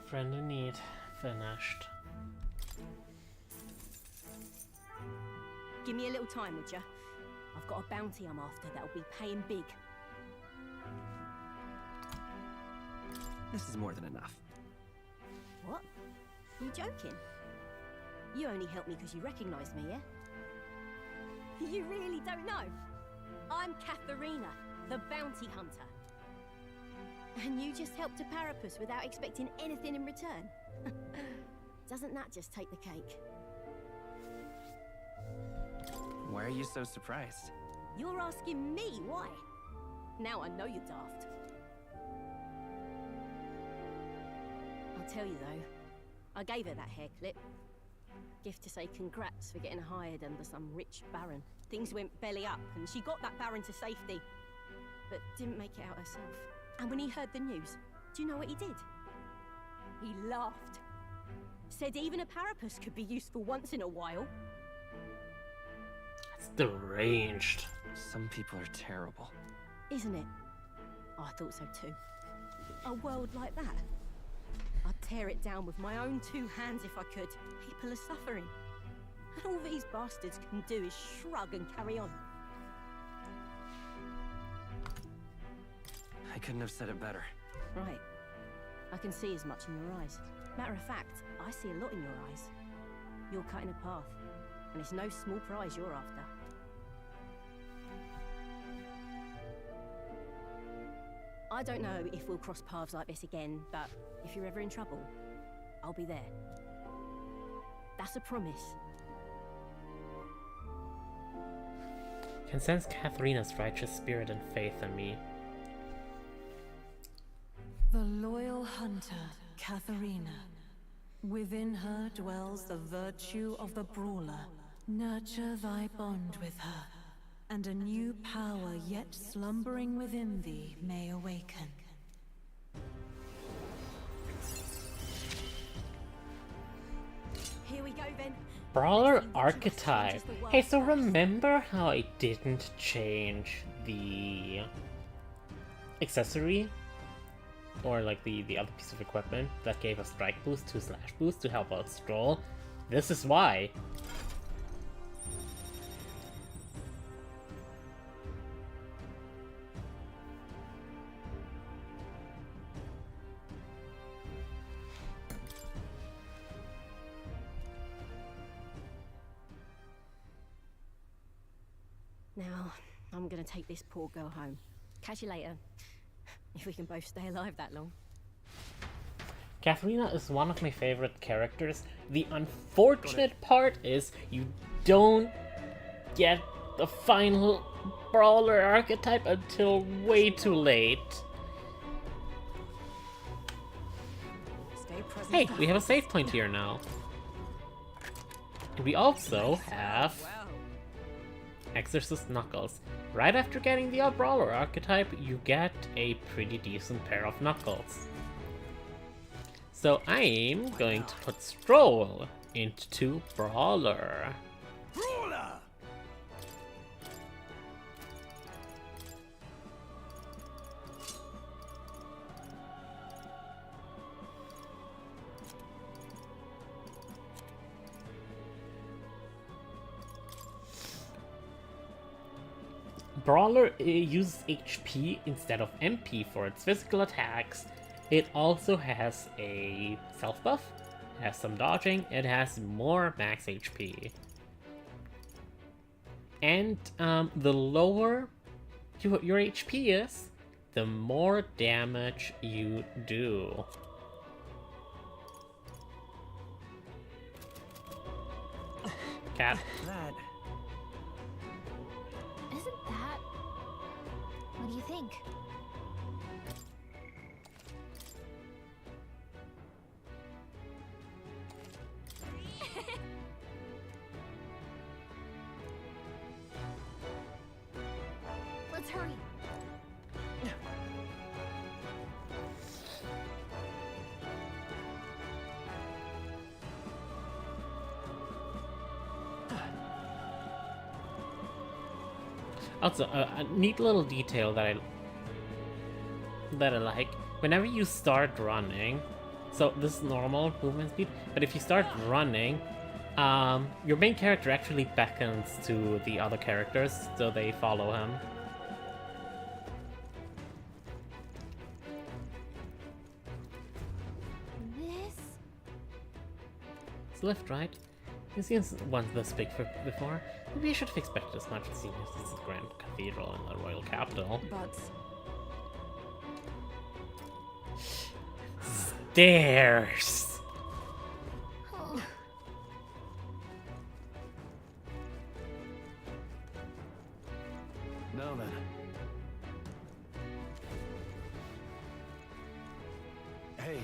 friend in need, finished. Give me a little time, would ya? I've got a bounty I'm after that'll be paying big. This is more than enough. What? You joking? You only helped me because you recognised me, yeah? You really don't know? I'm Katharina, the bounty hunter. And you just helped a Parapus without expecting anything in return? Doesn't that just take the cake? Why are you so surprised? You're asking me why? Now I know you're daft. I'll tell you though, I gave her that hair clip. Gift to say congrats for getting hired under some rich baron. Things went belly up and she got that baron to safety, but didn't make it out herself. And when he heard the news, do you know what he did? He laughed. Said even a Parapus could be useful once in a while. That's deranged. Some people are terrible. Isn't it? Oh, I thought so too. A world like that. I'd tear it down with my own two hands if I could. People are suffering. And all these bastards can do is shrug and carry on. I couldn't have said it better. Right. I can see as much in your eyes. Matter of fact, I see a lot in your eyes. You're cutting a path, and it's no small prize you're after. I don't know if we'll cross paths like this again, but if you're ever in trouble, I'll be there. That's a promise. Can sense Katharina's righteous spirit and faith in me. The loyal hunter, Katharina. Within her dwells the virtue of the brawler. Nurture thy bond with her, and a new power yet slumbering within thee may awaken. Here we go then. Brawler archetype. Hey, so remember how I didn't change the accessory? Or like the other piece of equipment that gave us strike boost to slash boost to help out Stroll? This is why. Now, I'm gonna take this poor girl home. Catch you later. If we can both stay alive that long. Katharina is one of my favorite characters. The unfortunate part is you don't get the final brawler archetype until way too late. Stay present. Hey, we have a save point here now. We also have Exorcist Knuckles. Right after getting the Brawler archetype, you get a pretty decent pair of Knuckles. So I'm going to put Stroll into Brawler. Brawler! Brawler uses HP instead of MP for its physical attacks. It also has a self buff, has some dodging, it has more max HP. And the lower your HP is, the more damage you do. Cat. Isn't that... What do you think? Let's hurry. Also, a neat little detail that I like. Whenever you start running, so this is normal movement speed, but if you start running, your main character actually beckons to the other characters, so they follow him. This... It's left, right? You've seen one this big before. Maybe you should have expected as much, seeing as this is a grand cathedral in the royal capital. But stairs! Oh. Now then. Hey.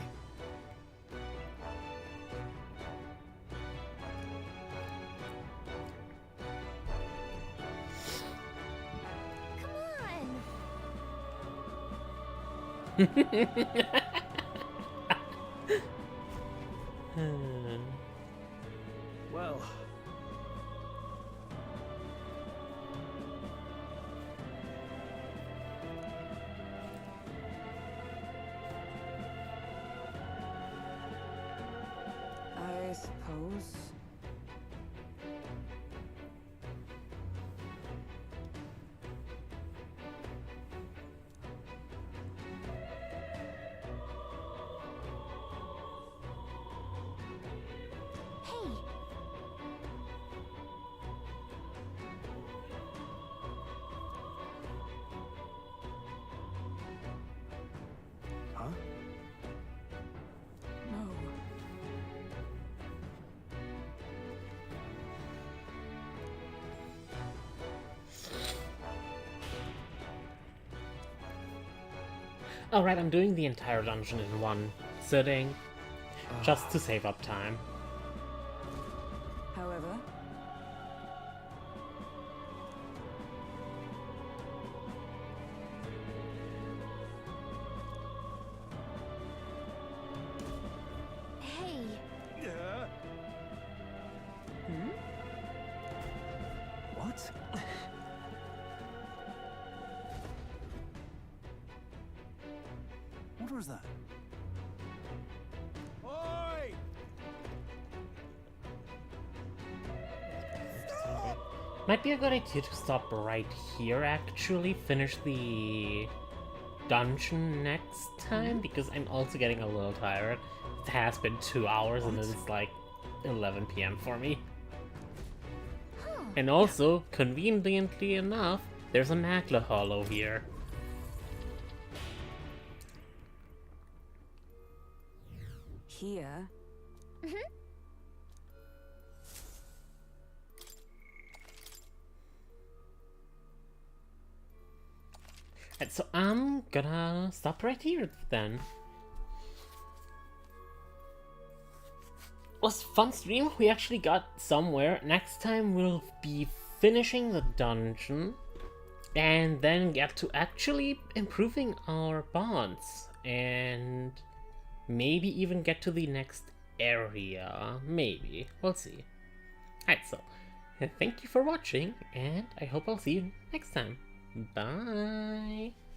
Well. I suppose. Hey! Huh? No. Alright, I'm doing the entire dungeon in one sitting, just to save up time. However, Hey! Yeah. What? What was that? Oi! Might be a good idea to stop right here, actually. Finish the dungeon next time, because I'm also getting a little tired. It has been 2 hours and it's like 11 PM for me. And also, conveniently enough, there's a Magla Hollow here. here. And so I'm gonna stop right here then. was a fun stream. We actually got somewhere. Next time we'll be finishing the dungeon and then get to actually improving our bonds and maybe even get to the next area. Maybe. We'll see. Alright, so thank you for watching and I hope I'll see you next time. Bye!